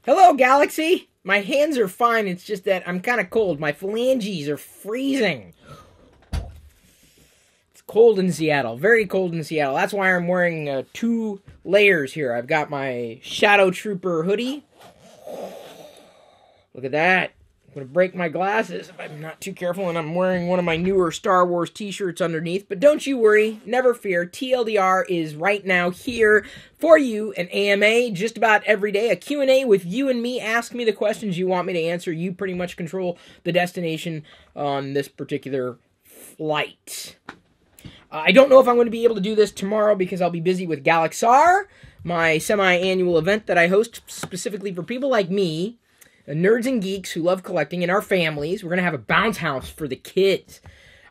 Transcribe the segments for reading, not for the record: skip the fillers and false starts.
Hello, Galaxy! My hands are fine, it's just that I'm kind of cold. My phalanges are freezing. It's cold in Seattle. Very cold in Seattle. That's why I'm wearing 2 layers here. I've got my Shadow Trooper hoodie. Look at that. I'm going to break my glasses if I'm not too careful, and I'm wearing one of my newer Star Wars t-shirts underneath. But don't you worry, never fear. TLDR is right now here for you, an AMA just about every day, a Q&A with you and me. Ask me the questions you want me to answer. You pretty much control the destination on this particular flight. I don't know if I'm going to be able to do this tomorrow because I'll be busy with Galaxar, my semi-annual event that I host specifically for people like me, nerds and geeks who love collecting, and our families. We're going to have a bounce house for the kids.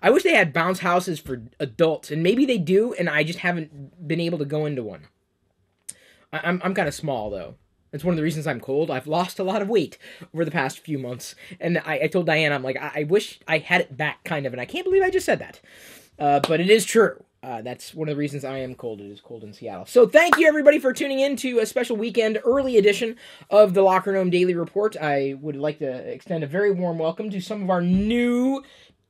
I wish they had bounce houses for adults, and maybe they do, and I just haven't been able to go into one. I'm kind of small, though. That's one of the reasons I'm cold. I've lost a lot of weight over the past few months, and I told Diana, I'm like, I wish I had it back, kind of, and I can't believe I just said that. But it is true. That's one of the reasons I am cold. It is cold in Seattle. So thank you, everybody, for tuning in to a special weekend early edition of the Lockergnome Daily Report. I would like to extend a very warm welcome to some of our new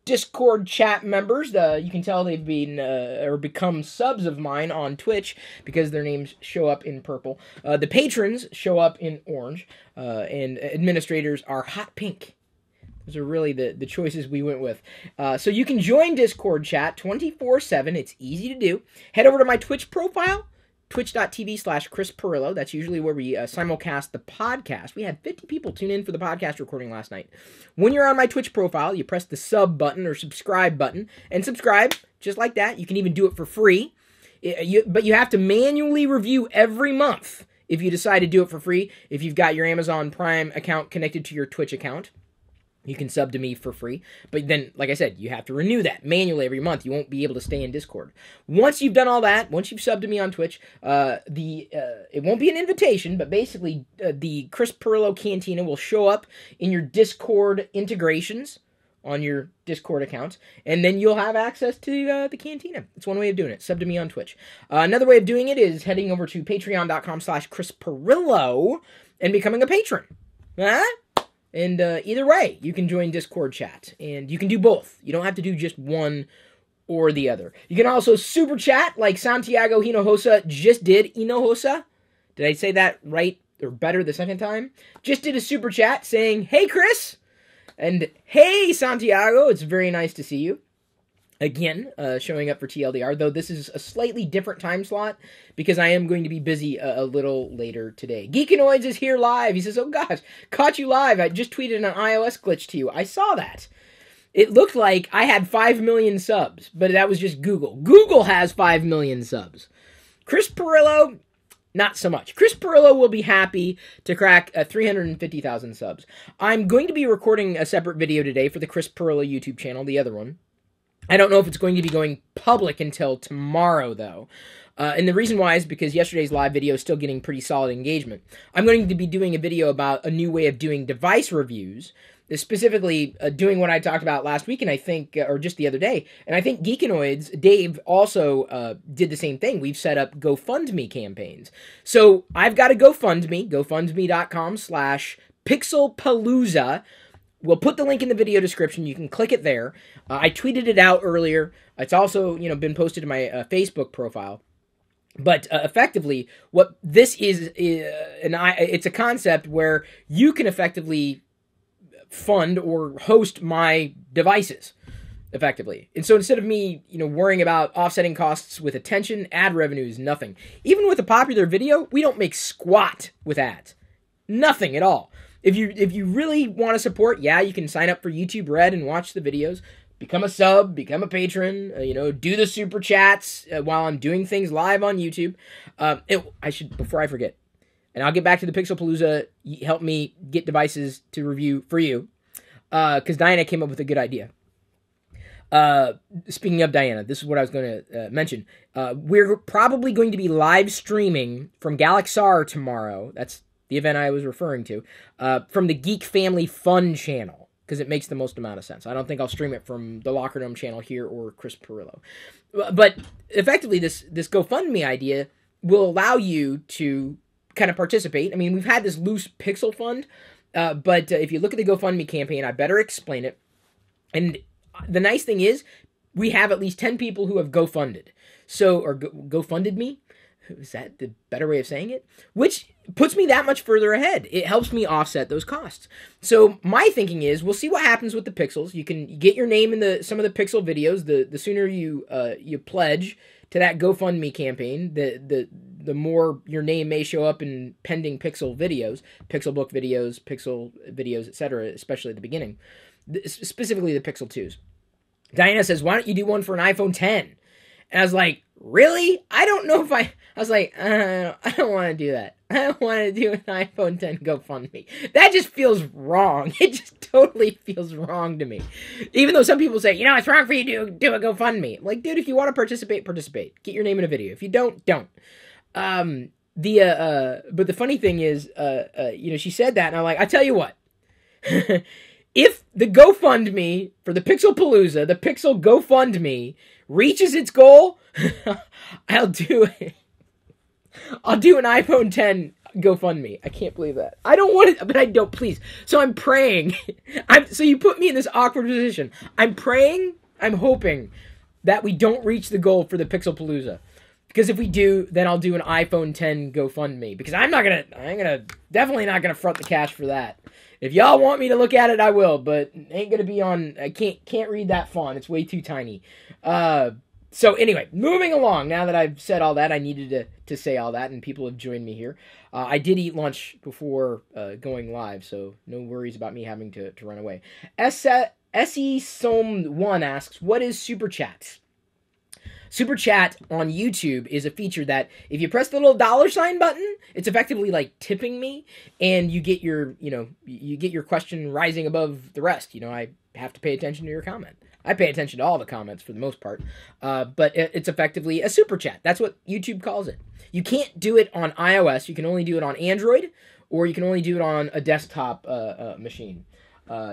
Discord chat members. You can tell they've been or become subs of mine on Twitch because their names show up in purple. The patrons show up in orange, and administrators are hot pink. Those are really the choices we went with. So you can join Discord chat 24/7. It's easy to do. Head over to my Twitch profile, twitch.tv/Chris Pirillo. That's usually where we simulcast the podcast. We had 50 people tune in for the podcast recording last night. When you're on my Twitch profile, you press the sub button or subscribe button and subscribe just like that. You can even do it for free. But you have to manually review every month if you decide to do it for free. If you've got your Amazon Prime account connected to your Twitch account, you can sub to me for free. But then, like I said, you have to renew that manually every month. You won't be able to stay in Discord. Once you've done all that, once you've subbed to me on Twitch, it won't be an invitation, but basically the Chris Pirillo Cantina will show up in your Discord integrations on your Discord account, and then you'll have access to the Cantina. It's one way of doing it. Sub to me on Twitch. Another way of doing it is heading over to patreon.com/Chris Pirillo and becoming a patron. Huh? And either way, you can join Discord chat. And you can do both. You don't have to do just one or the other. You can also super chat like Santiago Hinojosa just did. Hinojosa? Did I say that right or better the second time? Just did a super chat saying, "Hey, Chris." And, "Hey, Santiago. It's very nice to see you." Again, showing up for TLDR, though this is a slightly different time slot because I am going to be busy a little later today. Geekanoids is here live. He says, "Oh gosh, caught you live. I just tweeted an iOS glitch to you." I saw that. It looked like I had 5 million subs, but that was just Google. Google has 5 million subs. Chris Pirillo, not so much. Chris Pirillo will be happy to crack 350,000 subs. I'm going to be recording a separate video today for the Chris Pirillo YouTube channel, the other one. I don't know if it's going to be going public until tomorrow, though. And the reason why is because yesterday's live video is still getting pretty solid engagement. I'm going to be doing a video about a new way of doing device reviews, specifically doing what I talked about last week, and I think, or just the other day. And I think Geekanoids, Dave, also did the same thing. We've set up Gofundme campaigns. So I've got a GoFundMe, gofundme.com/Pixelpalooza. We'll put the link in the video description. You can click it there. I tweeted it out earlier. It's also, been posted to my Facebook profile. But effectively, what this is, it's a concept where you can effectively fund or host my devices, effectively. And so instead of me, worrying about offsetting costs with attention, ad revenues, nothing. Even with a popular video, we don't make squat with ads. Nothing at all. If you really want to support, yeah, you can sign up for YouTube Red and watch the videos. Become a sub, become a patron, do the super chats while I'm doing things live on YouTube. Before I forget, and I'll get back to the Pixelpalooza, help me get devices to review for you, because Diana came up with a good idea. Speaking of Diana, this is what I was going to mention. We're probably going to be live streaming from Galaxar tomorrow. That's the event I was referring to, from the Geek Family Fun channel, because it makes the most amount of sense. I don't think I'll stream it from the Lockergnome channel here or Chris Pirillo. But effectively, this GoFundMe idea will allow you to kind of participate. I mean, we've had this loose Pixel fund, but if you look at the GoFundMe campaign, I better explain it. And the nice thing is, we have at least 10 people who have GoFunded. So, or GoFunded me? Is that the better way of saying it? Which puts me that much further ahead. It helps me offset those costs. So my thinking is, we'll see what happens with the pixels. You can get your name in some of the pixel videos. The sooner you pledge to that GoFundMe campaign, the more your name may show up in pending pixel videos, pixel book videos, pixel videos, etc., especially at the beginning. Specifically the Pixel 2s. Diana says, why don't you do one for an iPhone 10? And I was like, really? I don't know if I was like, I don't want to do that. I don't want to do an iPhone 10 GoFundMe. That just feels wrong. It just totally feels wrong to me. Even though some people say, it's wrong for you to do a GoFundMe. I'm like, dude, if you want to participate, participate. Get your name in a video. If you don't, don't. But the funny thing is, she said that, and I'm like, I tell you what. If the GoFundMe for the Pixel Palooza, the Pixel GoFundMe, reaches its goal, I'll do it. I'll do an iPhone 10 GoFundMe. I can't believe that. I don't want it, but I don't, please. So I'm praying. So you put me in this awkward position. I'm praying, I'm hoping that we don't reach the goal for the Pixel Palooza. Because if we do, then I'll do an iPhone 10 GoFundMe. Because I'm definitely not gonna front the cash for that. If y'all want me to look at it, I will, but ain't gonna be on. I can't read that font. It's way too tiny. So anyway, moving along. Now that I've said all that, I needed to say all that, and people have joined me here. I did eat lunch before going live, so no worries about me having to run away. SESOM1 asks, what is Super Chat? Super Chat on YouTube is a feature that if you press the little $ button, it's effectively like tipping me, and you get your, you get your question rising above the rest. I have to pay attention to your comment. I pay attention to all the comments for the most part, but it's effectively a Super Chat. That's what YouTube calls it. You can't do it on iOS. You can only do it on Android, or you can only do it on a desktop machine.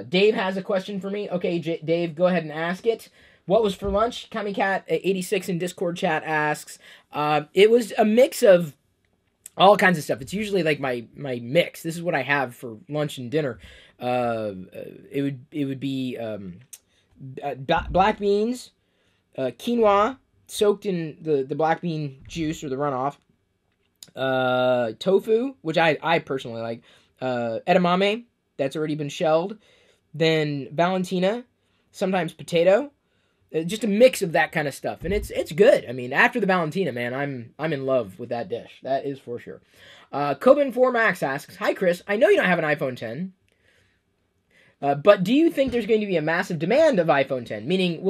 Dave has a question for me. Okay, Dave, go ahead and ask it. What was for lunch? KamiCat86 in Discord chat asks. It was a mix of all kinds of stuff. It's usually like my mix. This is what I have for lunch and dinner. It would be black beans, quinoa soaked in the black bean juice or the runoff, tofu, which I personally like, edamame that's already been shelled, then Valentina, sometimes potato. Just a mix of that kind of stuff, and it's good. I mean, after the Valentina, man, I'm in love with that dish. That is for sure. Coben4 Max asks, hi Chris, I know you don't have an iPhone 10, but do you think there's going to be a massive demand of iPhone 10? Meaning,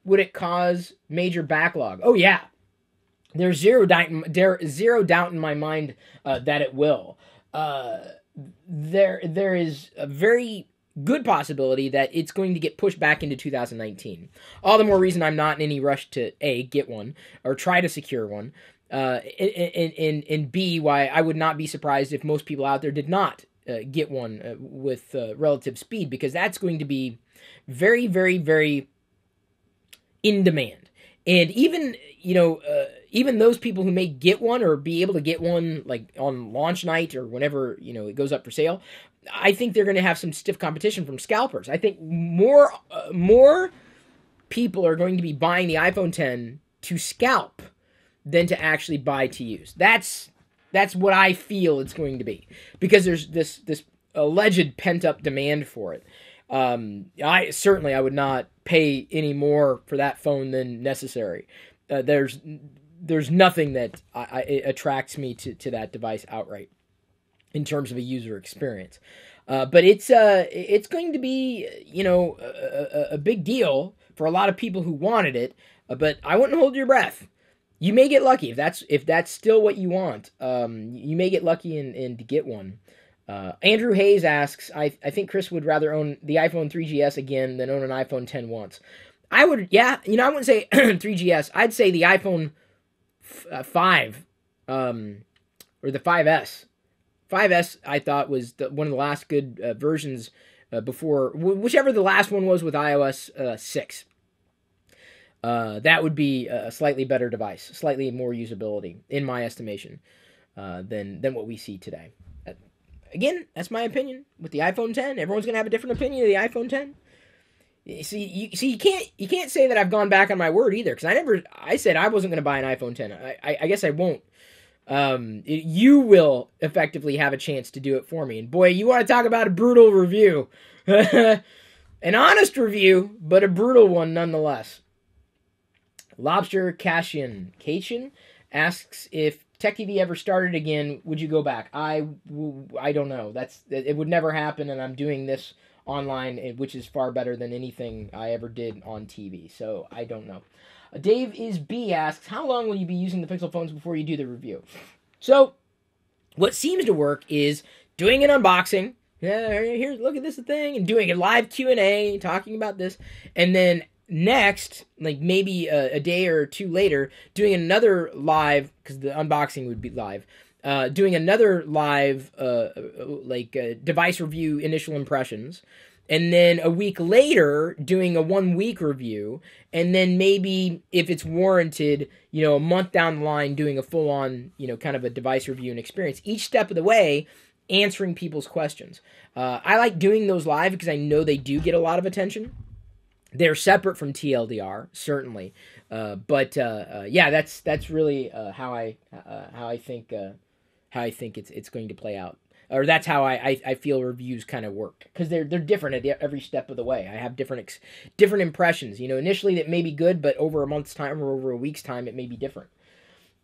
would it cause major backlog? Oh yeah, there's zero doubt in my mind that it will. There is a very good possibility that it's going to get pushed back into 2019. All the more reason I'm not in any rush to A, get one, or try to secure one, and B, why I would not be surprised if most people out there did not get one with relative speed, because that's going to be very, very, very in demand. And even, even those people who may get one or be able to get one like on launch night or whenever, it goes up for sale, I think they're going to have some stiff competition from scalpers. I think more people are going to be buying the iPhone 10 to scalp than to actually buy to use. That's what I feel it's going to be, because there's this alleged pent-up demand for it. I would not pay any more for that phone than necessary. There's nothing that attracts me to that device outright in terms of a user experience. But it's going to be, a big deal for a lot of people who wanted it, but I wouldn't hold your breath. You may get lucky if that's still what you want. You may get lucky and get one. Andrew Hayes asks, I think Chris would rather own the iPhone 3GS again than own an iPhone 10 once. I would, yeah, I wouldn't say 3GS. I'd say the iPhone 5, or the 5S. 5S, I thought, was one of the last good versions before, whichever the last one was with iOS 6. That would be a slightly better device, slightly more usability, in my estimation. than what we see today. Again, that's my opinion with the iPhone 10. Everyone's gonna have a different opinion of the iPhone 10. You can't say that I've gone back on my word either, because I said I wasn't gonna buy an iPhone 10. I guess I won't. You will effectively have a chance to do it for me. And boy, you want to talk about a brutal review. An honest review, but a brutal one nonetheless. Lobster Cashin asks, if Tech TV ever started again, would you go back? I don't know. It would never happen, and I'm doing this online, which is far better than anything I ever did on TV. So I don't know. Dave is B asks, how long will you be using the Pixel phones before you do the review? So what seems to work is doing an unboxing. Yeah, here, look at this thing, and doing a live Q&A, talking about this, and then next, like maybe a day or two later, doing another live, because the unboxing would be live, doing another live device review, initial impressions, and then a week later doing a 1 week review, and then maybe if it's warranted, a month down the line doing a full on, kind of a device review and experience. Each step of the way, answering people's questions. I like doing those live because I know they do get a lot of attention. They're separate from TLDR, certainly, but that's really how I think it's going to play out, or that's how I feel reviews kind of work, because they're different at every step of the way. I have different impressions. Initially that may be good, but over a month's time or over a week's time, it may be different.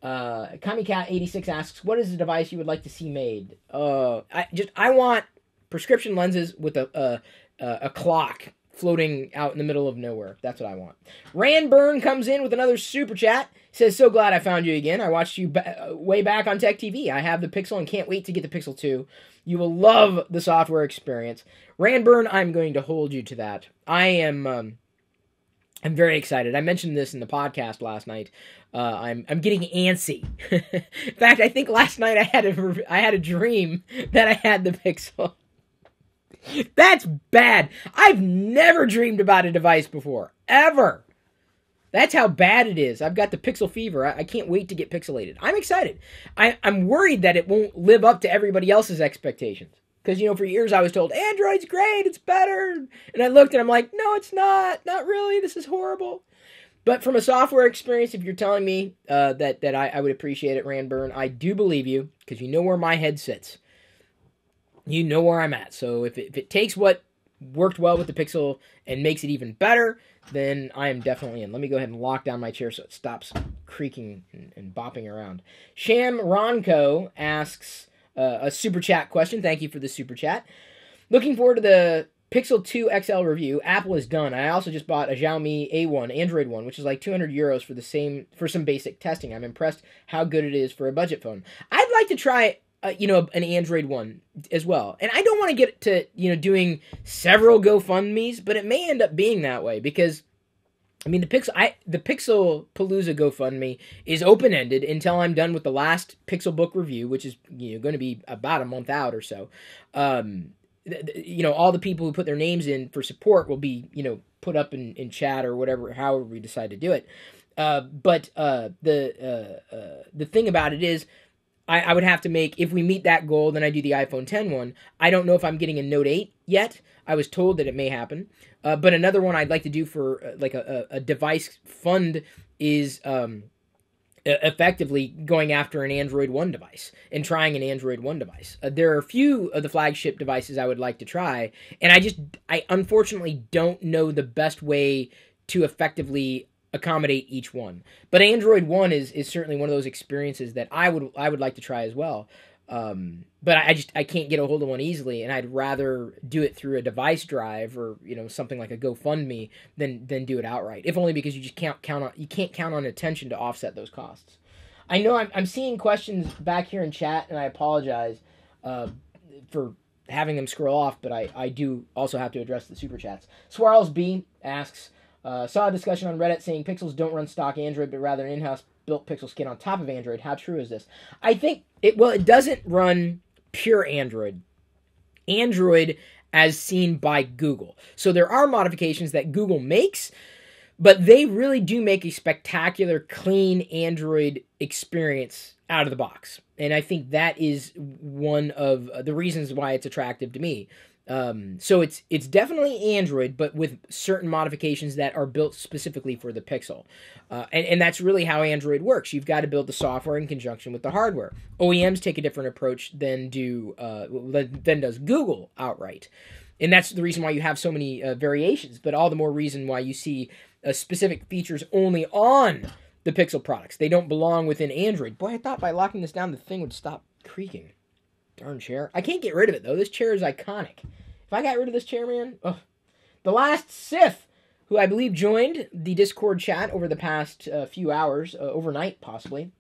KamiCat86 asks, what is the device you would like to see made? I want prescription lenses with a clock floating out in the middle of nowhere. That's what I want. Randburn comes in with another super chat. Says, so glad I found you again. I watched you way back on Tech TV. I have the Pixel and can't wait to get the Pixel 2. You will love the software experience. Randburn, I'm going to hold you to that. I'm very excited. I mentioned this in the podcast last night. I'm getting antsy. In fact, I think last night I had a dream that I had the Pixel. That's bad. I've never dreamed about a device before. Ever. That's how bad it is. I've got the Pixel fever. I can't wait to get pixelated. I'm excited. I'm worried that it won't live up to everybody else's expectations. Because, for years I was told, Android's great, it's better. And I looked and I'm like, no, it's not. Not really. This is horrible. But from a software experience, if you're telling me that I would appreciate it, Randburn, I do believe you, because you know where my head sits. You know where I'm at. So if it takes what worked well with the Pixel and makes it even better, then I am definitely in. Let me go ahead and lock down my chair so it stops creaking and bopping around. Sham Ronco asks a super chat question. Thank you for the super chat. Looking forward to the Pixel 2 XL review. Apple is done. I also just bought a Xiaomi A1, Android one, which is like €200 for some basic testing. I'm impressed how good it is for a budget phone. I'd like to try an Android one as well. And I don't want to get to, doing several GoFundMes, but it may end up being that way, because the Pixel Palooza GoFundMe is open-ended until I'm done with the last Pixel book review, which is, going to be about a month out or so. All the people who put their names in for support will be, put up in chat or whatever, however we decide to do it. But the thing about it is, I would have to make, if we meet that goal, then I do the iPhone 10 one. I don't know if I'm getting a Note 8 yet. I was told that it may happen. But another one I'd like to do for a device fund is effectively going after an Android One device and trying an Android One device. There are a few of the flagship devices I would like to try, and I unfortunately don't know the best way to effectively accommodate each one. But Android One is certainly one of those experiences that I would like to try as well. But I can't get a hold of one easily, and I'd rather do it through a device drive or something like a GoFundMe than do it outright. If only because you just can't count on attention to offset those costs. I know I'm seeing questions back here in chat, and I apologize for having them scroll off, but I do also have to address the super chats. Swirls B asks, saw a discussion on Reddit saying Pixels don't run stock Android, but rather an in-house built Pixel skin on top of Android. How true is this? I think it doesn't run pure Android. Android as seen by Google. So there are modifications that Google makes, but they really do make a spectacular, clean Android experience out of the box. And I think that is one of the reasons why it's attractive to me. So it's definitely Android, but with certain modifications that are built specifically for the Pixel. And that's really how Android works. You've got to build the software in conjunction with the hardware. OEMs take a different approach than does Google outright. And that's the reason why you have so many variations, but all the more reason why you see specific features only on the Pixel products. They don't belong within Android. Boy, I thought by locking this down, the thing would stop creaking. Darn chair. I can't get rid of it, though. This chair is iconic. If I got rid of this chair, man... Ugh. The last Sith, who I believe joined the Discord chat over the past few hours, overnight possibly,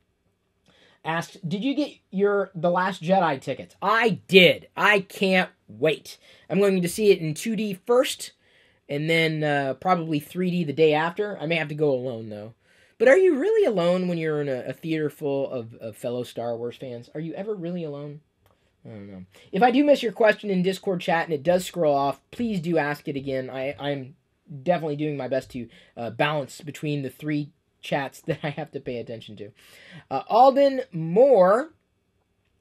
asked, did you get The Last Jedi tickets? I did. I can't wait. I'm going to see it in 2D first, and then probably 3D the day after. I may have to go alone, though. But are you really alone when you're in a theater full of fellow Star Wars fans? Are you ever really alone? I don't know. If I do miss your question in Discord chat and it does scroll off, please do ask it again. I'm definitely doing my best to balance between the three chats that I have to pay attention to. Alden Moore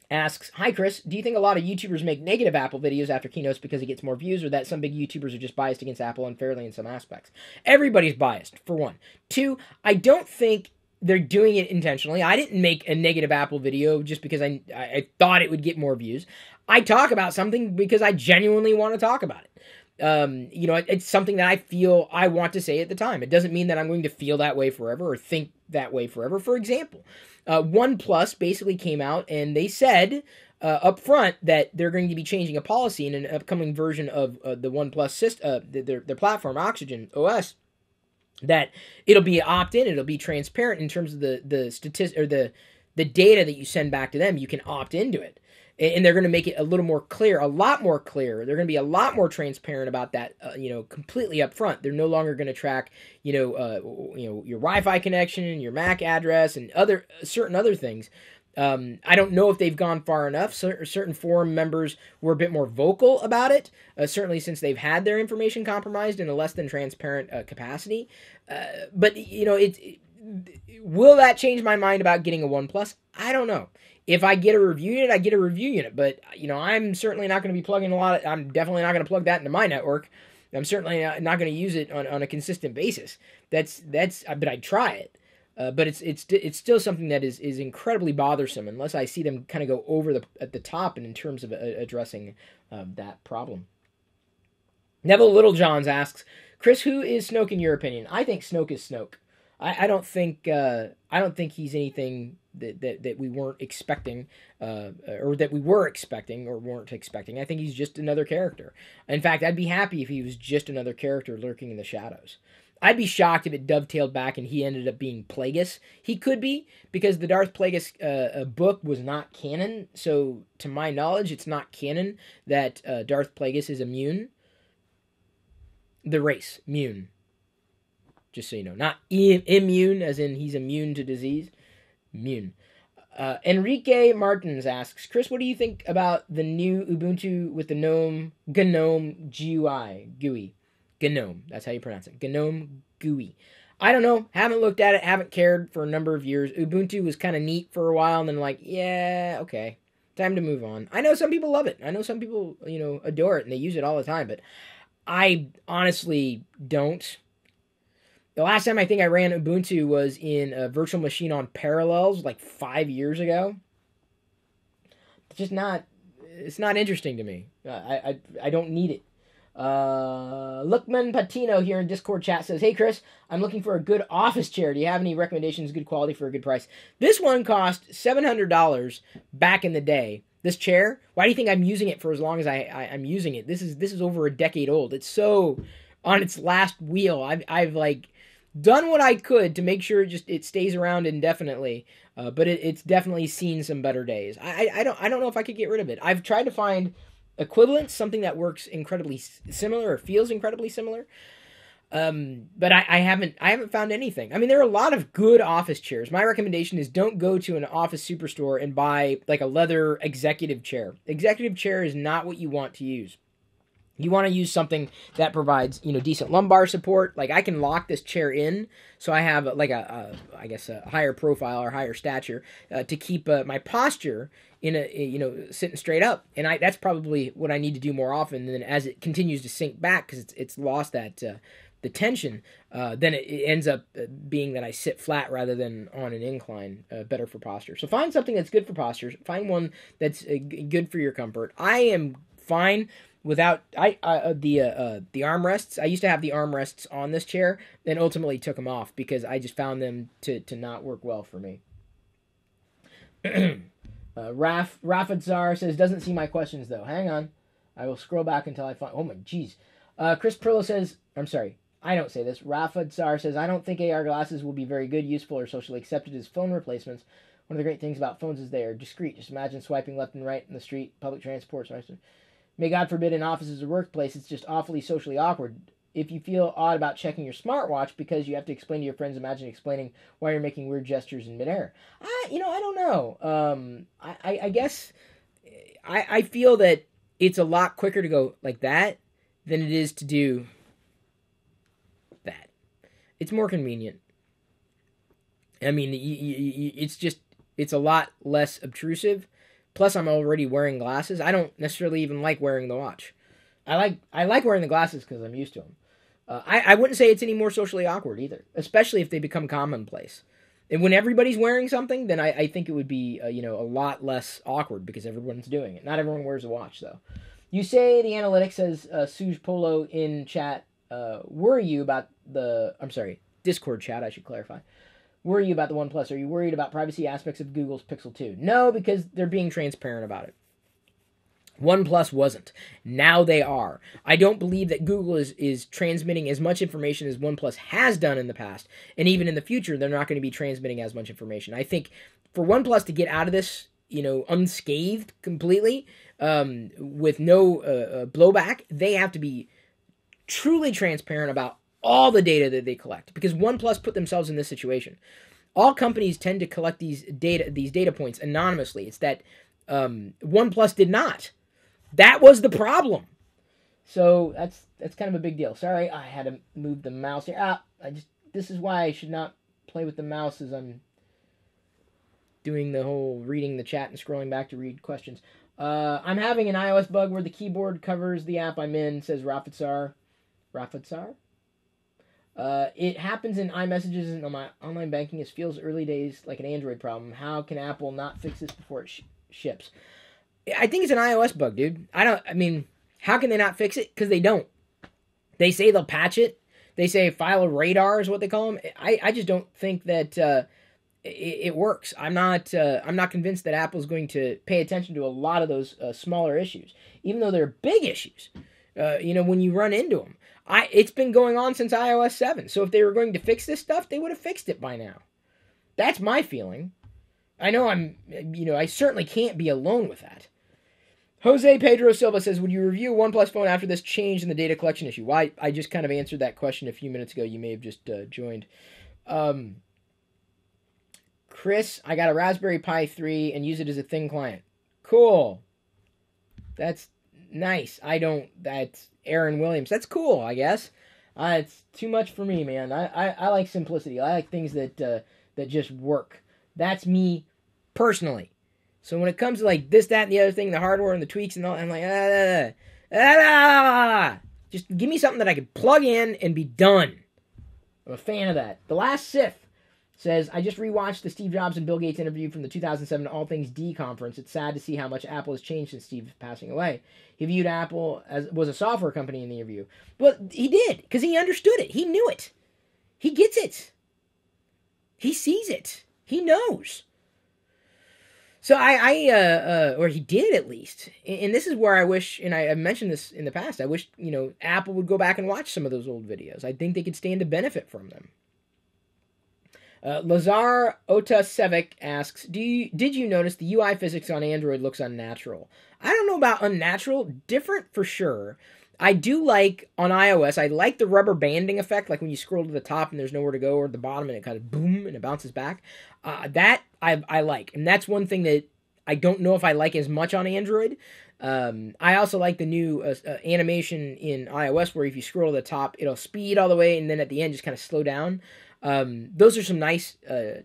asks, hi Chris, do you think a lot of YouTubers make negative Apple videos after keynotes because it gets more views, or that some big YouTubers are just biased against Apple unfairly in some aspects? Everybody's biased, for one. Two, I don't think they're doing it intentionally. I didn't make a negative Apple video just because I thought it would get more views. I talk about something because I genuinely want to talk about it. It's something that I feel I want to say at the time. It doesn't mean that I'm going to feel that way forever or think that way forever. For example, OnePlus basically came out and they said up front that they're going to be changing a policy in an upcoming version of the OnePlus system, their platform, Oxygen OS, that it'll be opt-in, it'll be transparent in terms of the statistic or the data that you send back to them. You can opt into it. And they're going to make it a little more clear, a lot more clear. They're going to be a lot more transparent about that, completely up front. They're no longer going to track, your Wi-Fi connection, your MAC address, and certain other things. I don't know if they've gone far enough. Certain forum members were a bit more vocal about it, certainly since they've had their information compromised in a less than transparent capacity. But will that change my mind about getting a OnePlus? I don't know. If I get a review unit, I get a review unit. But, I'm certainly not going to be plugging I'm definitely not going to plug that into my network. I'm certainly not going to use it on a consistent basis. But I'd try it. But it's still something that is incredibly bothersome unless I see them kind of go over at the top and in terms of addressing that problem. Neville Littlejohns asks, Chris, who is Snoke in your opinion? I think Snoke is Snoke. I don't think he's anything that we weren't expecting, or that we were expecting or weren't expecting. I think he's just another character. In fact, I'd be happy if he was just another character lurking in the shadows. I'd be shocked if it dovetailed back and he ended up being Plagueis. He could be, because the Darth Plagueis book was not canon. So, to my knowledge, it's not canon that Darth Plagueis is immune. The race, immune. Just so you know. Not immune, as in he's immune to disease. Immune. Enrique Martins asks, Chris, what do you think about the new Ubuntu with the GNOME GUI? GNOME, that's how you pronounce it. GNOME GUI. I don't know. Haven't looked at it. Haven't cared for a number of years. Ubuntu was kind of neat for a while, and then yeah, okay. Time to move on. I know some people love it. I know some people, adore it, and they use it all the time, but I honestly don't. The last time I think I ran Ubuntu was in a virtual machine on Parallels, 5 years ago. It's not interesting to me. I don't need it. Lookman Patino here in Discord chat says, hey Chris, I'm looking for a good office chair. Do you have any recommendations, good quality for a good price? This one cost $700 back in the day. This chair, why do you think I'm using it for as long as I'm using it? This is over a decade old. It's so on its last wheel. I've done what I could to make sure it stays around indefinitely, but it's definitely seen some better days. I don't know if I could get rid of it. I've tried to find equivalent, something that works incredibly similar or feels incredibly similar, but I haven't found anything. I mean, there are a lot of good office chairs. My recommendation is don't go to an office superstore and buy a leather executive chair. Executive chair is not what you want to use. You want to use something that provides, decent lumbar support. Like I can lock this chair in, so I have like I guess a higher profile or higher stature to keep my posture in sitting straight up. And that's probably what I need to do more often. And then as it continues to sink back because it's lost that the tension, then it ends up being that I sit flat rather than on an incline, better for posture. So find something that's good for posture. Find one that's good for your comfort. I am fine without the armrests. I used to have the armrests on this chair, then ultimately took them off because I just found them to not work well for me. Rafadzar says, doesn't see my questions though. Hang on. I will scroll back until I find... Oh my, jeez. Chris Pirillo says... I'm sorry. I don't say this. Rafadzar says, I don't think AR glasses will be very good, useful, or socially accepted as phone replacements. One of the great things about phones is they are discreet. Just imagine swiping left and right in the street, public transport, may God forbid in offices or workplace, it's just awfully socially awkward. If you feel odd about checking your smartwatch because you have to explain to your friends, imagine explaining why you're making weird gestures in midair. I don't know. I guess I feel that it's a lot quicker to go like that than it is to do that. It's more convenient. I mean, it's a lot less obtrusive. Plus, I'm already wearing glasses. I don't necessarily even like wearing the watch. I like wearing the glasses because I'm used to them. I wouldn't say it's any more socially awkward either, especially if they become commonplace. And when everybody's wearing something, then I think it would be a lot less awkward because everyone's doing it. Not everyone wears a watch though. You say the analytics says Suj Polo in chat. Worry you about Discord chat? I should clarify. Worry you about the OnePlus? Are you worried about privacy aspects of Google's Pixel 2? No, because they're being transparent about it. OnePlus wasn't. Now they are. I don't believe that Google is transmitting as much information as OnePlus has done in the past. And even in the future, they're not going to be transmitting as much information. I think for OnePlus to get out of this, unscathed completely, with no blowback, they have to be truly transparent about all the data that they collect, because OnePlus put themselves in this situation. All companies tend to collect these data points anonymously. It's that OnePlus did not. That was the problem. So that's kind of a big deal. Sorry, I had to move the mouse here. This is why I should not play with the mouse as I'm doing the whole reading the chat and scrolling back to read questions. I'm having an iOS bug where the keyboard covers the app I'm in, says Rafadzar. It happens in iMessages and on my online banking. It feels early days like an Android problem. How can Apple not fix this before it ships? I think it's an iOS bug, dude. How can they not fix it? Because they don't. They say they'll patch it. They say file a radar is what they call them. I just don't think that it works. I'm not convinced that Apple's going to pay attention to a lot of those smaller issues, even though they're big issues. When you run into them. It's been going on since iOS 7. So if they were going to fix this stuff, they would have fixed it by now. That's my feeling. I know I certainly can't be alone with that. Jose Pedro Silva says, would you review a OnePlus phone after this change in the data collection issue? Well, I just kind of answered that question a few minutes ago. You may have just joined. Chris, I got a Raspberry Pi 3 and use it as a thin client. Cool. That's nice. That's Aaron Williams. That's cool, I guess. It's too much for me, man. I like simplicity. I like things that just work. That's me personally. So when it comes to like this, that, and the other thing, the hardware and the tweaks and all, I'm like, just give me something that I can plug in and be done. I'm a fan of that. The Last Sith says, I just rewatched the Steve Jobs and Bill Gates interview from the 2007 All Things D conference. It's sad to see how much Apple has changed since Steve passing away. He viewed Apple as was a software company in the interview. But he did, because he understood it. He knew it. He gets it. He sees it. He knows. So or he did at least. And this is where I wish, and I mentioned this in the past, I wish, Apple would go back and watch some of those old videos. I think they could stand to benefit from them. Lazar Otasevic asks, did you notice the UI physics on Android looks unnatural? I don't know about unnatural, different for sure. I do like, on iOS, I like the rubber banding effect, like when you scroll to the top and there's nowhere to go, or at the bottom and it kind of boom and it bounces back. That I like. And that's one thing that I don't know if I like as much on Android. I also like the new animation in iOS where if you scroll to the top, it'll speed all the way and then at the end just kind of slow down. Those are some nice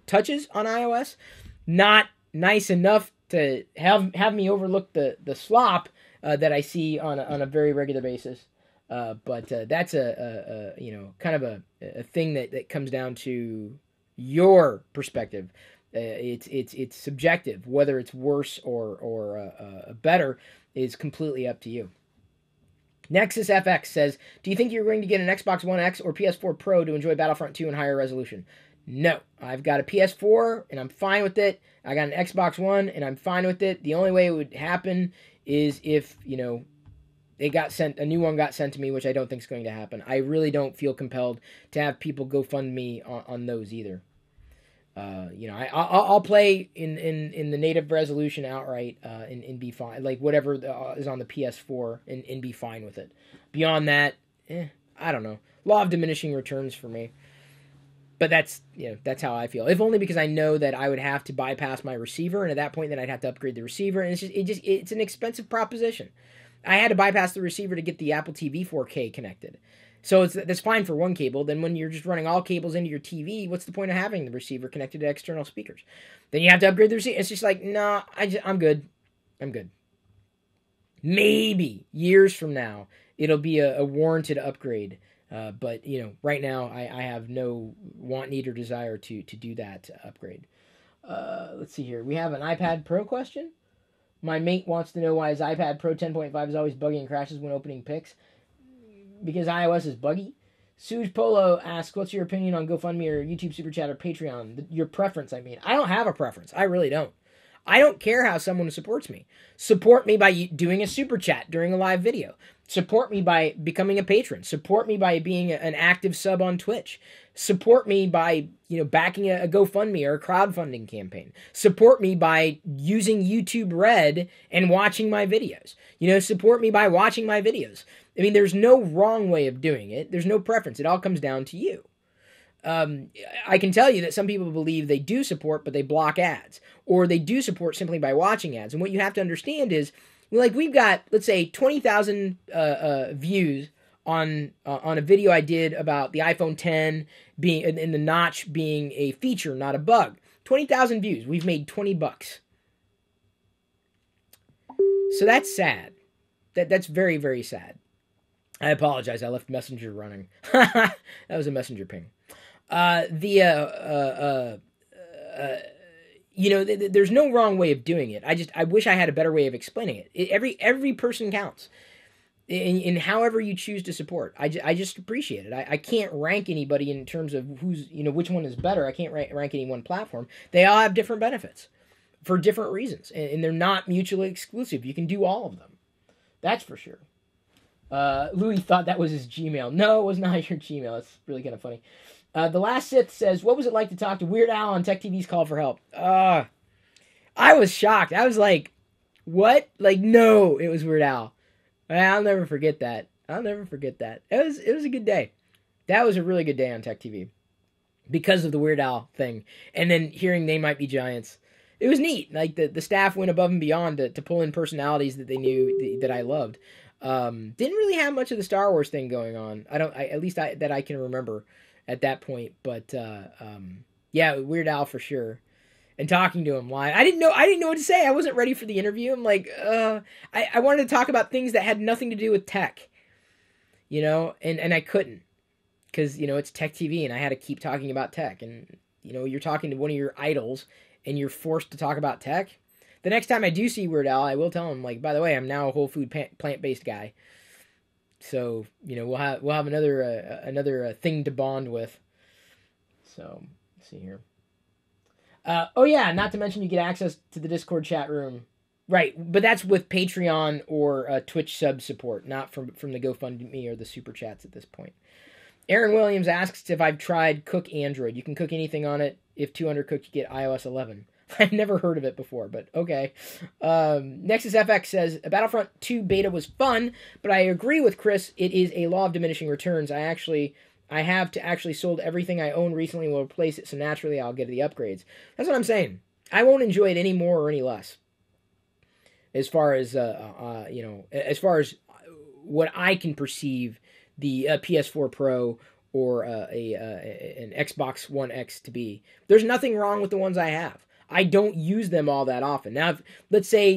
touches on iOS. Not nice enough to have me overlook the slop that I see on a very regular basis. But that's a kind of a thing that comes down to your perspective. It's subjective. Whether it's worse or better is completely up to you. Nexus FX says, do you think you're going to get an Xbox One X or PS4 Pro to enjoy Battlefront 2 in higher resolution? No. I've got a PS4 and I'm fine with it. I got an Xbox One and I'm fine with it. The only way it would happen is if, a new one got sent to me, which I don't think is going to happen. I really don't feel compelled to have people GoFundMe on those either. I'll play in the native resolution outright and be fine. Like whatever is on the PS4 and be fine with it. Beyond that, I don't know. Law of diminishing returns for me. But that's how I feel. If only because I know that I would have to bypass my receiver, and at that point, then I'd have to upgrade the receiver, and it's an expensive proposition. I had to bypass the receiver to get the Apple TV 4K connected. So that's fine for one cable. Then when you're just running all cables into your TV, what's the point of having the receiver connected to external speakers? Then you have to upgrade the receiver. It's just like, nah, I'm good. I'm good. Maybe years from now, it'll be a warranted upgrade. But, right now, I have no want, need, or desire to do that upgrade. Let's see here. We have an iPad Pro question. My mate wants to know why his iPad Pro 10.5 is always buggy and crashes when opening pics. Because iOS is buggy. Suge Polo asks, what's your opinion on GoFundMe or YouTube Super Chat or Patreon? Your preference, I mean. I don't have a preference. I really don't. I don't care how someone supports me. Support me by doing a Super Chat during a live video. Support me by becoming a patron. Support me by being an active sub on Twitch. Support me by, backing a GoFundMe or a crowdfunding campaign. Support me by using YouTube Red and watching my videos. Support me by watching my videos. I mean, there's no wrong way of doing it. There's no preference. It all comes down to you. I can tell you that some people believe they do support, but they block ads. Or they do support simply by watching ads. And what you have to understand is, we've got, let's say, 20,000 views on a video I did about the iPhone 10 being, and the notch being a feature, not a bug. 20,000 views. We've made $20. So that's sad. That's very, very sad. I apologize. I left Messenger running. That was a Messenger ping. There's no wrong way of doing it. I wish I had a better way of explaining it. Every person counts in however you choose to support. I just appreciate it. I can't rank anybody in terms of who's, which one is better. I can't rank any one platform. They all have different benefits for different reasons, and they're not mutually exclusive. You can do all of them. That's for sure. Louis thought that was his Gmail. No, it was not your Gmail. It's really kind of funny. The Last Sith says, what was it like to talk to Weird Al on Tech TV's Call for Help? I was shocked. I was like, what? No, it was Weird Al. I'll never forget that. It was a good day. That was a really good day on Tech TV. Because of the Weird Al thing. And then hearing They Might Be Giants. It was neat. The staff went above and beyond to pull in personalities that they knew that I loved. Didn't really have much of the Star Wars thing going on. That I can remember at that point. But yeah, Weird Al for sure. And talking to him live, I didn't know what to say. I wasn't ready for the interview. I'm like, I wanted to talk about things that had nothing to do with tech, and I couldn't because it's Tech TV, and I had to keep talking about tech. And you're talking to one of your idols, and you're forced to talk about tech. The next time I do see Weird Al, I will tell him, by the way, I'm now a whole food plant-based guy. So, we'll have another thing to bond with. So, let's see here. Oh yeah, not to mention you get access to the Discord chat room. Right, but that's with Patreon or Twitch sub support, not from the GoFundMe or the Super Chats at this point. Aaron Williams asks if I've tried Cook Android. You can cook anything on it. If 200 cooked, you get iOS 11. I've never heard of it before, but okay. Nexus FX says, Battlefront 2 beta was fun, but I agree with Chris, it is a law of diminishing returns. I have to actually sold everything I own recently, will replace it, so naturally I'll get the upgrades. That's what I'm saying. I won't enjoy it any more or any less. as far as as far as what I can perceive the PS4 Pro or an Xbox One X to be. There's nothing wrong with the ones I have. I don't use them all that often. Now, let's say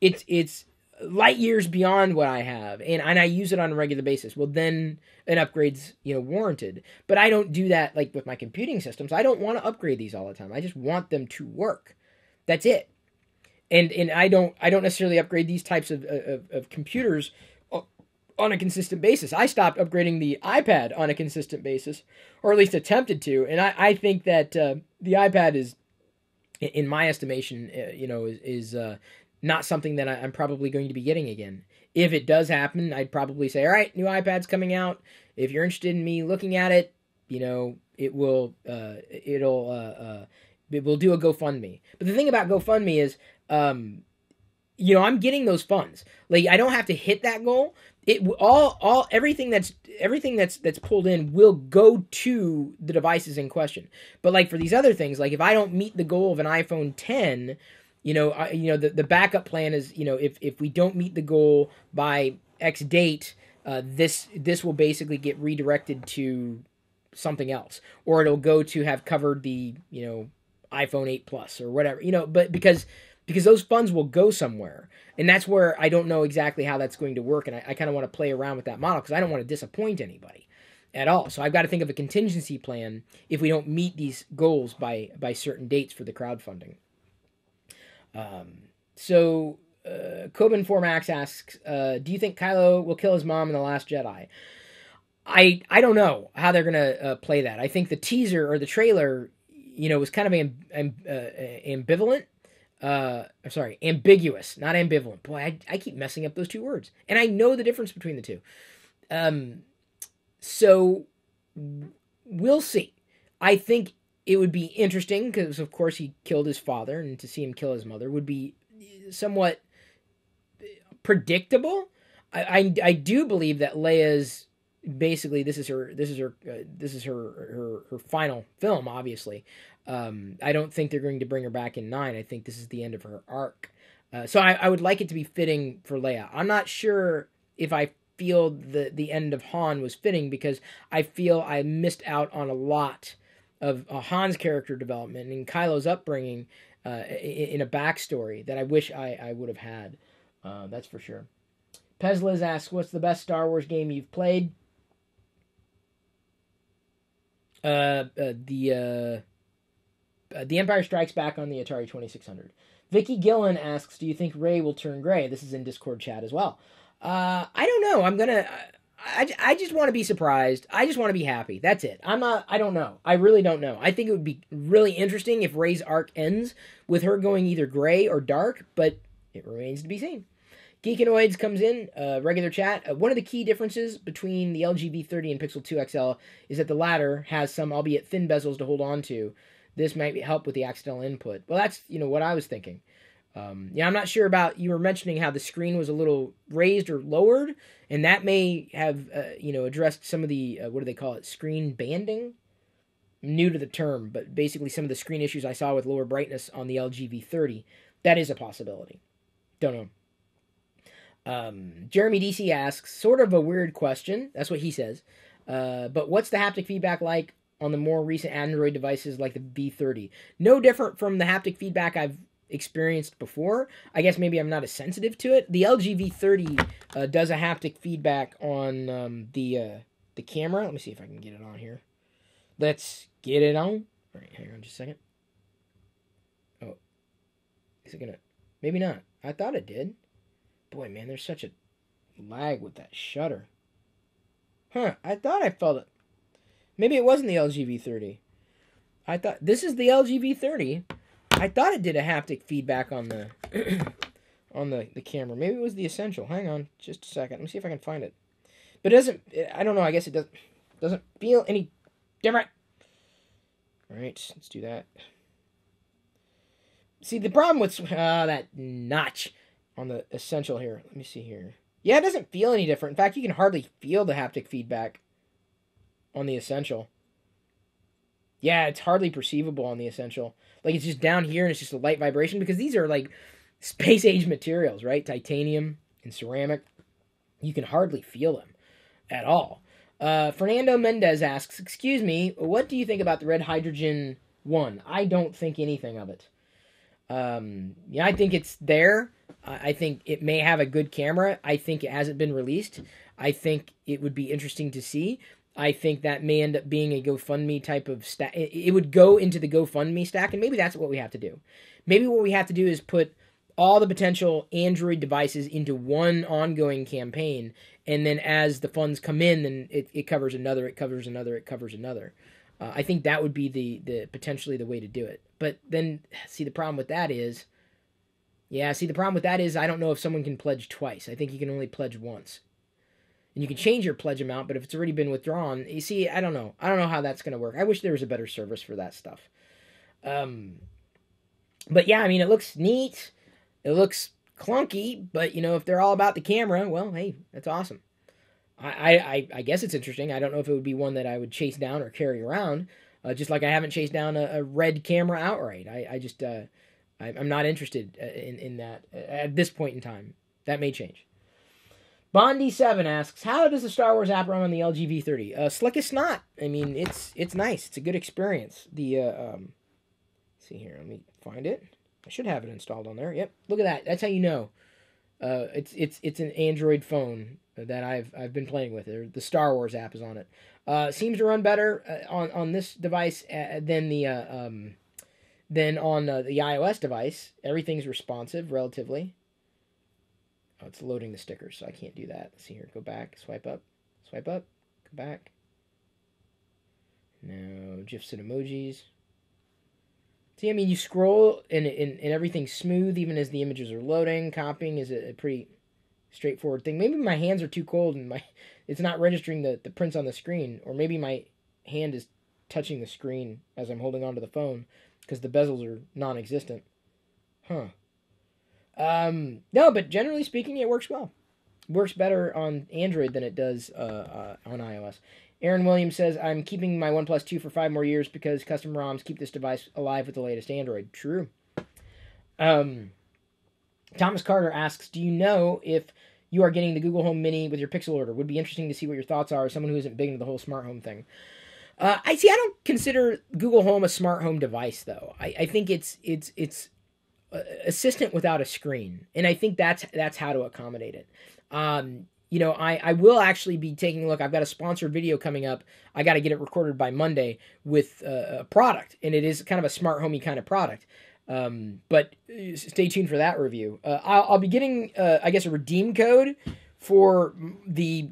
it's light years beyond what I have, and I use it on a regular basis. Well, then an upgrade's warranted. But I don't do that like with my computing systems. I don't want to upgrade these all the time. I just want them to work. That's it. And I don't necessarily upgrade these types of computers on a consistent basis. I stopped upgrading the iPad on a consistent basis, or at least attempted to. And I think that the iPad is, in my estimation, is not something that I'm probably going to be getting again. If it does happen, I'd probably say, all right, new iPad's coming out. If you're interested in me looking at it, it will do a GoFundMe. But the thing about GoFundMe is, I'm getting those funds. Like, I don't have to hit that goal. Everything that's pulled in will go to the devices in question. But like for these other things, like if I don't meet the goal of an iPhone 10, the backup plan is, if we don't meet the goal by X date, this will basically get redirected to something else, or it'll go to have covered the iPhone 8 Plus or whatever, but because those funds will go somewhere. And that's where I don't know exactly how that's going to work. And I kind of want to play around with that model because I don't want to disappoint anybody at all. So I've got to think of a contingency plan if we don't meet these goals by certain dates for the crowdfunding. Coben 4Max asks, do you think Kylo will kill his mom in The Last Jedi? I don't know how they're going to play that. I think the teaser or the trailer, was kind of ambivalent. Ambiguous, not ambivalent. Boy, I keep messing up those two words. And I know the difference between the two. So we'll see. I think it would be interesting because, of course, he killed his father, and to see him kill his mother would be somewhat predictable. I do believe that Leia's basically this is her final film, obviously. I don't think they're going to bring her back in 9. I think this is the end of her arc. So I would like it to be fitting for Leia. I'm not sure if I feel the end of Han was fitting because I feel I missed out on a lot of Han's character development and Kylo's upbringing in a backstory that I wish I would have had. That's for sure. Pezliz asks, what's the best Star Wars game you've played? The Empire Strikes Back on the Atari 2600. Vicky Gillen asks, do you think Rey will turn gray? This is in Discord chat as well. I don't know. I just want to be surprised. I just want to be happy. That's it. I don't know. I really don't know. I think it would be really interesting if Rey's arc ends with her going either gray or dark, but it remains to be seen. Geekanoids comes in, regular chat. One of the key differences between the LG V30 and Pixel 2 XL is that the latter has some, albeit thin bezels to hold on to. This might help with the accidental input. Well, that's, what I was thinking. I'm not sure about, you were mentioning how the screen was a little raised or lowered, and that may have, addressed some of the, what do they call it, screen banding? I'm new to the term, but basically some of the screen issues I saw with lower brightness on the LG V30. That is a possibility. Don't know. Jeremy DC asks, sort of a weird question. That's what he says. But what's the haptic feedback like on the more recent Android devices like the V30? No different from the haptic feedback I've experienced before. I guess maybe I'm not as sensitive to it. The LG V30 does a haptic feedback on the camera. Let me see if I can get it on here. Let's get it on. All right, hang on just a second. Oh, is it gonna? Maybe not. I thought it did. Boy, man, there's such a lag with that shutter. Huh, I thought I felt it. Maybe it wasn't the LG V30. I thought, this is the LG V30. I thought it did a haptic feedback on the on the camera. Maybe it was the Essential. Hang on just a second. Let me see if I can find it. But it doesn't, I don't know, I guess it doesn't feel any different. All right, let's do that. See, the problem with that notch on the Essential here. Let me see here. Yeah, it doesn't feel any different. In fact, you can hardly feel the haptic feedback on the Essential. Yeah, it's hardly perceivable on the Essential. Like, it's just down here and it's just a light vibration because these are like space-age materials, right? Titanium and ceramic. You can hardly feel them at all. Fernando Mendez asks, excuse me, what do you think about the red hydrogen one? I don't think anything of it. I think it's there. I think it may have a good camera. I think it hasn't been released. I think it would be interesting to see. I think that may end up being a GoFundMe type of stack. It would go into the GoFundMe stack, and maybe that's what we have to do. Maybe what we have to do is put all the potential Android devices into one ongoing campaign, and then as the funds come in, then it covers another, it covers another, it covers another. I think that would be the potentially the way to do it. But then, the problem with that is, I don't know if someone can pledge twice. I think you can only pledge once. And you can change your pledge amount, but if it's already been withdrawn, you see, I don't know. I don't know how that's going to work. I wish there was a better service for that stuff. But yeah, I mean, it looks neat. It looks clunky, but, if they're all about the camera, well, hey, that's awesome. I guess it's interesting. I don't know if it would be one that I would chase down or carry around, just like I haven't chased down a red camera outright. I'm not interested in that at this point in time. That may change. Bondy7 asks, how does the Star Wars app run on the LG V30? Slick as snot. I mean, it's nice. It's a good experience. Let's see here. Let me find it. I should have it installed on there. Yep. Look at that. That's how you know. It's an Android phone that I've been playing with. The Star Wars app is on it. Seems to run better on this device than on the iOS device. Everything's responsive relatively. Oh, it's loading the stickers, so I can't do that. Let's see here. Go back. Swipe up. Go back. No, GIFs and emojis. See, I mean, you scroll and everything's smooth even as the images are loading. Copying is a pretty straightforward thing. Maybe my hands are too cold and it's not registering the prints on the screen. Or maybe my hand is touching the screen as I'm holding onto the phone because the bezels are non-existent. Huh. No, but generally speaking, it works well. It works better on Android than it does on iOS. Aaron Williams says, I'm keeping my OnePlus 2 for 5 more years because custom ROMs keep this device alive with the latest Android. True. Thomas Carter asks, do you know if you are getting the Google Home Mini with your Pixel order? Would be interesting to see what your thoughts are as someone who isn't big into the whole smart home thing. I don't consider Google Home a smart home device, though. I think it's assistant without a screen, and I think that's how to accommodate it. I will actually be taking a look. I've got a sponsored video coming up. I got to get it recorded by Monday with a product, and it is kind of a smart homey kind of product. But stay tuned for that review. I'll be getting, I guess, a redeem code for the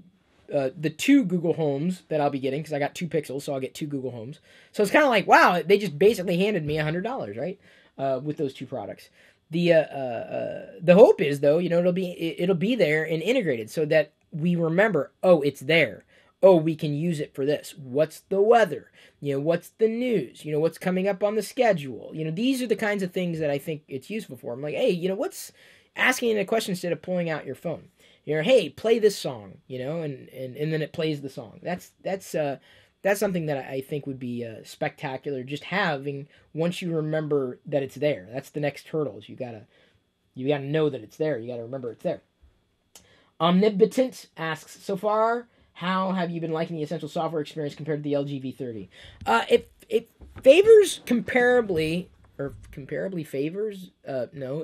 2 Google Homes that I'll be getting, because I got 2 Pixels, so I'll get 2 Google Homes. So it's kind of like, wow, they just basically handed me $100, right? With those 2 products. The hope is, though, it'll be there and integrated so that we remember, oh, it's there. Oh, we can use it for this. What's the weather? What's the news? What's coming up on the schedule? These are the kinds of things that I think it's useful for. I'm like, hey, what's asking a question instead of pulling out your phone? Hey, play this song, and then it plays the song. That's something that I think would be spectacular. Just having, once you remember that it's there. That's the next hurdle. You gotta know that it's there. You gotta remember it's there. Omnipotent asks, so far, how have you been liking the essential software experience compared to the LG V30? It favors comparably, or comparably favors. No,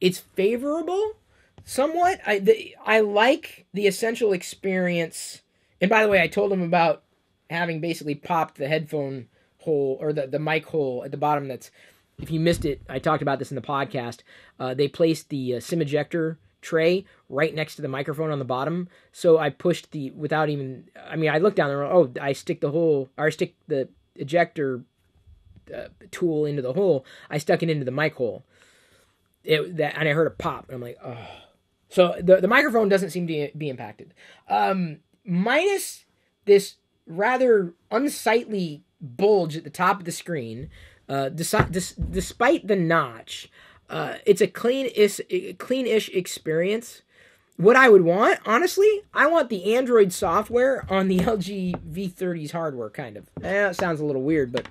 it's favorable somewhat. I like the essential experience. And by the way, I told him about having basically popped the headphone hole, or the mic hole at the bottom. That's, if you missed it, I talked about this in the podcast. They placed the SIM ejector tray right next to the microphone on the bottom. So I pushed I looked down there, I stick the ejector tool into the hole. I stuck it into the mic hole. And I heard a pop, and I'm like, oh. So the microphone doesn't seem to be impacted. Minus this rather unsightly bulge at the top of the screen, despite the notch, it's a clean-ish experience. What I would want, honestly, I want the Android software on the LG V30's hardware, kind of. It sounds a little weird, but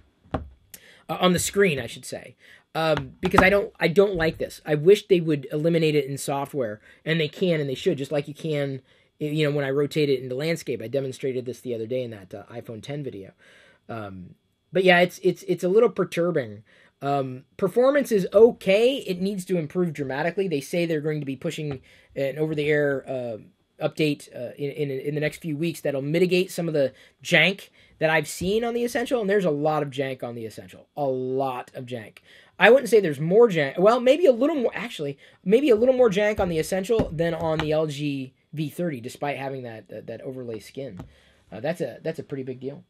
on the screen, I should say. Because I don't like this. I wish they would eliminate it in software, and they can, and they should, just like you can. You know, when I rotate it into landscape, I demonstrated this the other day in that iPhone 10 video. But yeah, it's a little perturbing. Performance is okay. It needs to improve dramatically. They say they're going to be pushing an over-the-air update in the next few weeks that'll mitigate some of the jank that I've seen on the Essential, and there's a lot of jank on the Essential. A lot of jank. I wouldn't say there's more jank. Well, maybe a little more, actually. Maybe a little more jank on the Essential than on the LG V30, despite having that overlay skin. That's a pretty big deal.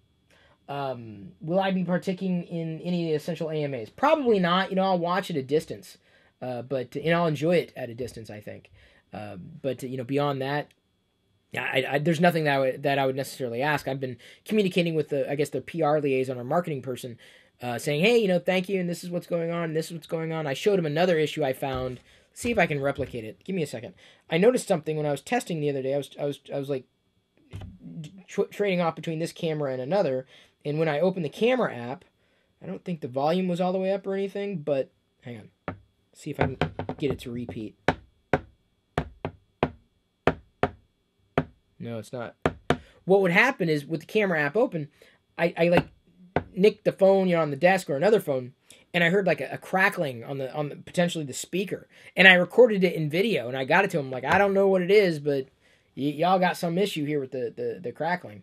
Will I be partaking in any of the Essential AMAs? Probably not. You know, I'll watch at a distance. But I'll enjoy it at a distance, I think. But you know, beyond that, there's nothing that I would necessarily ask. I've been communicating with the PR liaison or marketing person, saying, hey, you know, thank you, and this is what's going on, and this is what's going on. I showed him another issue I found. See if I can replicate it. Give me a second. I noticed something when I was testing the other day. I was like trading off between this camera and another, and when I opened the camera app, I don't think the volume was all the way up or anything, but hang on. See if I can get it to repeat. No, it's not. What would happen is with the camera app open, I like nicked the phone, you know, on the desk or another phone, and I heard like a crackling on the potentially the speaker, and I recorded it in video, and I got it to him like, I don't know what it is, but y'all got some issue here with the crackling.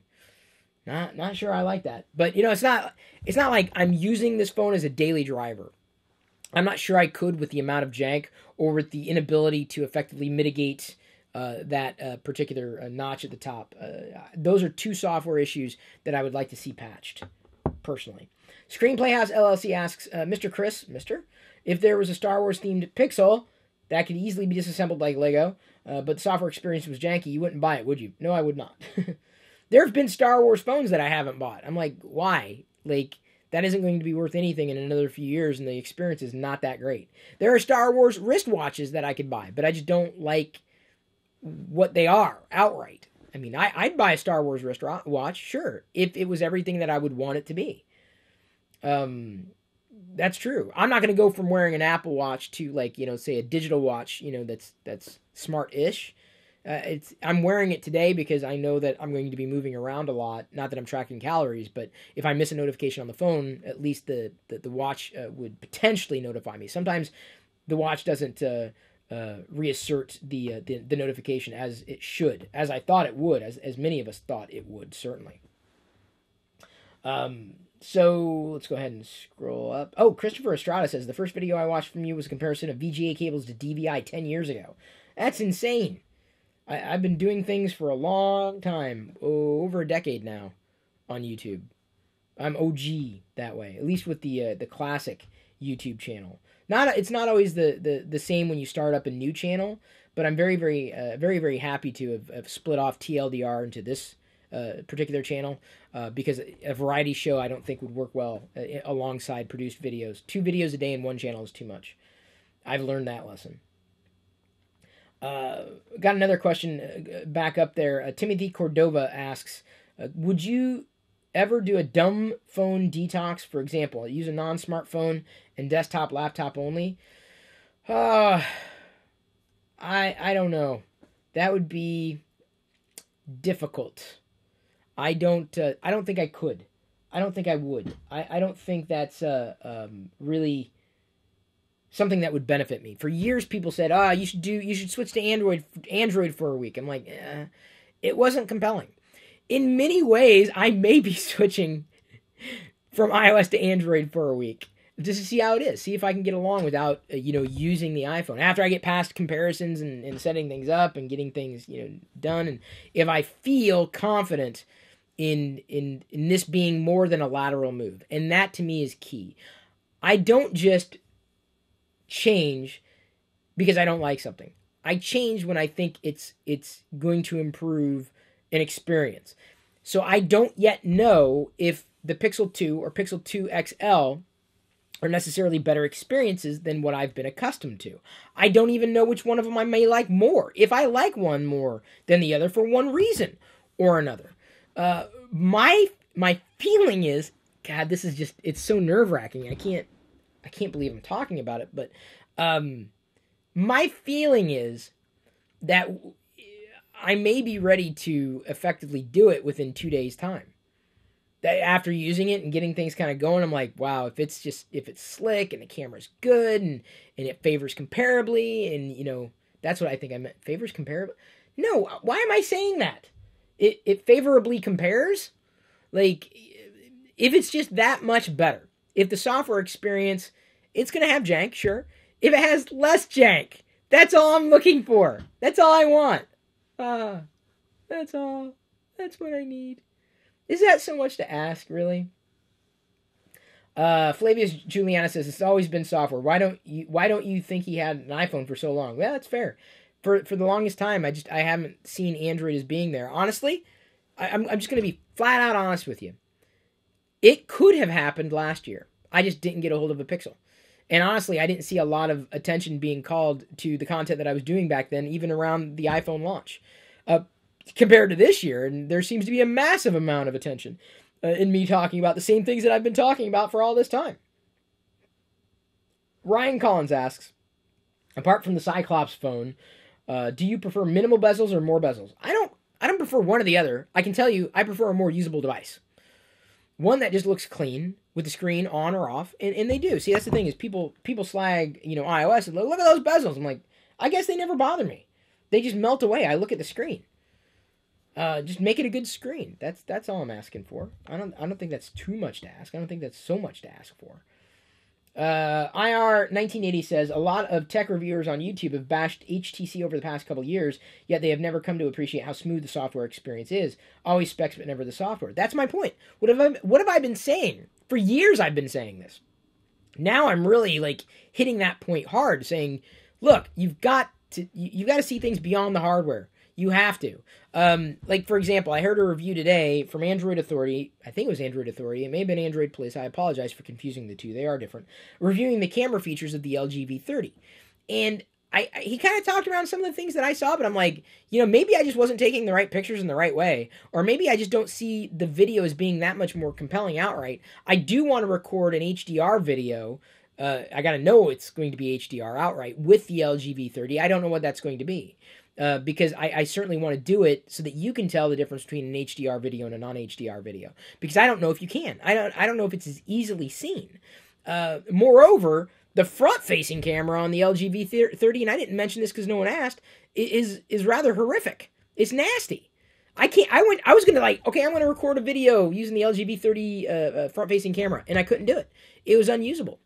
Not sure I like that, but you know, it's not like I'm using this phone as a daily driver. I'm not sure I could with the amount of jank or with the inability to effectively mitigate that particular notch at the top. Those are two software issues that I would like to see patched, personally. Screenplay House LLC asks, Mr. Chris, if there was a Star Wars themed Pixel that could easily be disassembled like Lego, but the software experience was janky, you wouldn't buy it, would you? No, I would not. There have been Star Wars phones that I haven't bought. I'm like, why? Like, that isn't going to be worth anything in another few years, and the experience is not that great. There are Star Wars wristwatches that I could buy, but I just don't like what they are outright. I mean, I'd buy a Star Wars wristwatch, sure, if it was everything that I would want it to be. That's true. I'm not going to go from wearing an Apple Watch to, like, you know, say a digital watch, you know, that's smart-ish. I'm wearing it today because I know that I'm going to be moving around a lot. Not that I'm tracking calories, but if I miss a notification on the phone, at least the watch would potentially notify me. Sometimes the watch doesn't reassert the notification as it should, as I thought it would, as many of us thought it would, certainly. So let's go ahead and scroll up. Oh, Christopher Estrada says, the first video I watched from you was a comparison of VGA cables to DVI 10 years ago. That's insane. I've been doing things for a long time, over a decade now, on YouTube. I'm OG that way, at least with the classic YouTube channel. It's not always the same when you start up a new channel, but I'm very, very happy to have split off TLDR into this particular channel, because a variety show I don't think would work well alongside produced videos. 2 videos a day in one channel is too much. I've learned that lesson. Got another question back up there. Timothy Cordova asks, would you ever do a dumb phone detox? For example, use a non-smartphone and desktop, laptop only? I don't know. That would be difficult. I don't think I could. I don't think I would. I don't think that's really something that would benefit me. For years, people said, you should switch to Android for a week. I'm like, it wasn't compelling. In many ways, I may be switching from iOS to Android for a week just to see how it is. See if I can get along without, using the iPhone. After I get past comparisons and setting things up and getting things, done. And if I feel confident in this being more than a lateral move. And that to me is key. I don't just change because I don't like something. I change when I think it's going to improve an experience. So I don't yet know if the Pixel 2 or Pixel 2 XL are necessarily better experiences than what I've been accustomed to. I don't even know which one of them I may like more, if I like one more than the other for one reason or another. My feeling is, God, this is just, it's so nerve-wracking. I I can't believe I'm talking about it, but my feeling is that I may be ready to effectively do it within 2 days' time. After using it and getting things kind of going, I'm like, wow, if it's slick and the camera's good and it favors comparably, and you know, that's what I think I meant. Favors comparably? No, why am I saying that? It favorably compares? Like, if it's just that much better, if the software experience, it's gonna have jank, sure. If it has less jank, that's all I'm looking for. That's all I want. That's all. That's what I need. Is that so much to ask, really? Flavius Juliana says it's always been software. Why don't you think he had an iPhone for so long? Well, that's fair. For the longest time, I haven't seen Android as being there. Honestly, I'm just gonna be flat out honest with you. It could have happened last year. I just didn't get a hold of a Pixel. And honestly, I didn't see a lot of attention being called to the content that I was doing back then, even around the iPhone launch. Compared to this year, and there seems to be a massive amount of attention in me talking about the same things that I've been talking about for all this time. Ryan Collins asks, apart from the Cyclops phone, do you prefer minimal bezels or more bezels? I don't prefer one or the other. I can tell you, I prefer a more usable device. One that just looks clean with the screen on or off, and they do. See, that's the thing is people slag, you know, iOS and look at those bezels. I'm like, I guess they never bother me. They just melt away. I look at the screen. Just make it a good screen. That's all I'm asking for. I don't think that's too much to ask. I don't think that's so much to ask for. IR 1980 says a lot of tech reviewers on YouTube have bashed HTC over the past couple years, yet they have never come to appreciate how smooth the software experience is. Always specs, but never the software. That's my point. What have I been saying? For years I've been saying this. Now I'm really like hitting that point hard, saying, look, you've got to see things beyond the hardware. You have to. Like, for example, I heard a review today from Android Authority. I think it was Android Authority. It may have been Android Police. I apologize for confusing the two. They are different. Reviewing the camera features of the LG V30. And he kind of talked around some of the things that I saw, but I'm like, you know, maybe I just wasn't taking the right pictures in the right way. Or maybe I just don't see the video as being that much more compelling outright. I do want to record an HDR video. I got to know it's going to be HDR outright with the LG V30. I don't know what that's going to be. Because I certainly want to do it so that you can tell the difference between an HDR video and a non-HDR video. Because I don't know if you can. I don't know if it's as easily seen. Moreover, the front-facing camera on the LG V30, and I didn't mention this because no one asked, is rather horrific. It's nasty. I was going to I'm going to record a video using the LG V30 front-facing camera, and I couldn't do it. It was unusable.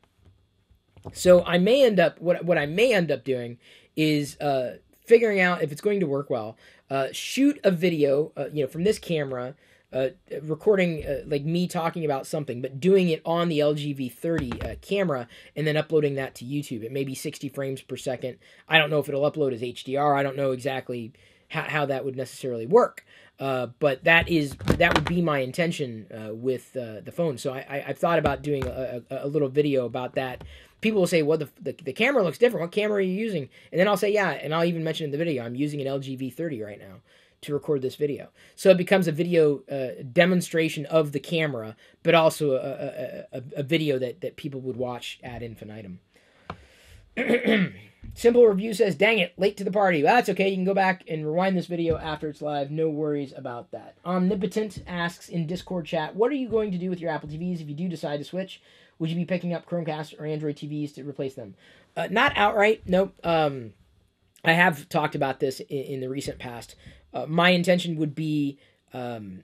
So I may end up, what I may end up doing is figuring out if it's going to work well, shoot a video, from this camera, recording like me talking about something, but doing it on the LG V30 camera, and then uploading that to YouTube. It may be 60 frames per second. I don't know if it'll upload as HDR. I don't know exactly how that would necessarily work. But that would be my intention with the phone. So I've thought about doing a little video about that. People will say, well, the camera looks different. What camera are you using? And then I'll say, yeah, and I'll even mention in the video, I'm using an LG V30 right now to record this video. So it becomes a video demonstration of the camera, but also a video that people would watch ad infinitum. Simple Review says, dang it, late to the party. Well, that's okay. You can go back and rewind this video after it's live. No worries about that. Omnipotent asks in Discord chat, what are you going to do with your Apple TVs if you do decide to switch? Would you be picking up Chromecast or Android TVs to replace them? Not outright, nope. I have talked about this in the recent past. My intention would be, I'm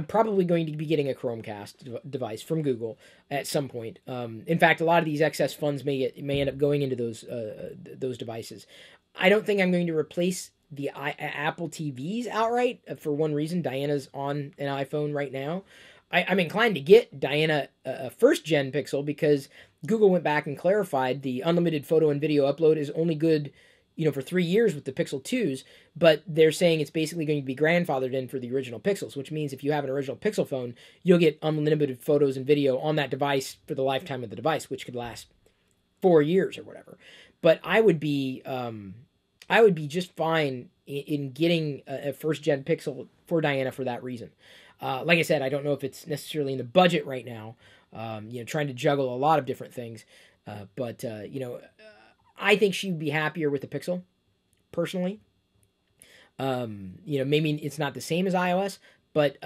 probably going to be getting a Chromecast device from Google at some point. In fact, a lot of these excess funds may end up going into those devices. I don't think I'm going to replace the Apple TVs outright for one reason. Diana's on an iPhone right now. I'm inclined to get Diana a first-gen Pixel because Google went back and clarified the unlimited photo and video upload is only good, for 3 years with the Pixel 2s, but they're saying it's basically going to be grandfathered in for the original Pixels, which means if you have an original Pixel phone, you'll get unlimited photos and video on that device for the lifetime of the device, which could last 4 years or whatever. But I would be just fine in getting a first-gen Pixel for Diana for that reason. Like I said, I don't know if it's necessarily in the budget right now, trying to juggle a lot of different things. But I think she would be happier with the Pixel, personally. Maybe it's not the same as iOS, but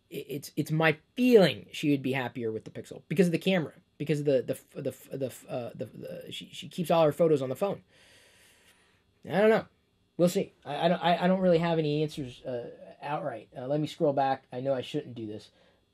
it's my feeling she would be happier with the Pixel because of the camera, because of she keeps all her photos on the phone. I don't know. We'll see. I don't really have any answers outright. Let me scroll back. I know I shouldn't do this,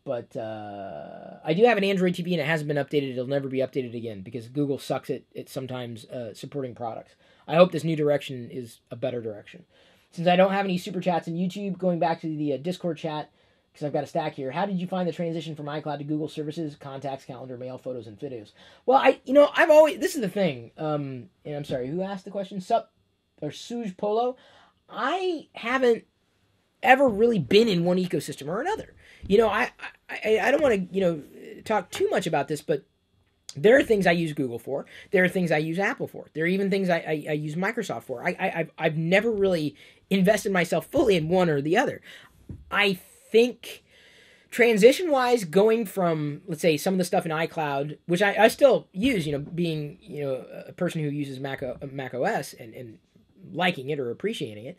but I do have an Android TV and it hasn't been updated. It'll never be updated again because Google sucks at sometimes supporting products. I hope this new direction is a better direction. Since I don't have any super chats in YouTube, going back to the Discord chat, because I've got a stack here. How did you find the transition from iCloud to Google services, contacts, calendar, mail, photos, and videos? Well, I've always, this is the thing, and I'm sorry, who asked the question? Sup, or Suj Polo? I haven't ever really been in one ecosystem or another. I don't want to, talk too much about this, but there are things I use Google for. There are things I use Apple for. There are even things I use Microsoft for. I've never really invested myself fully in one or the other. I think transition-wise, going from, let's say, some of the stuff in iCloud, which I still use, being, a person who uses Mac OS and liking it or appreciating it,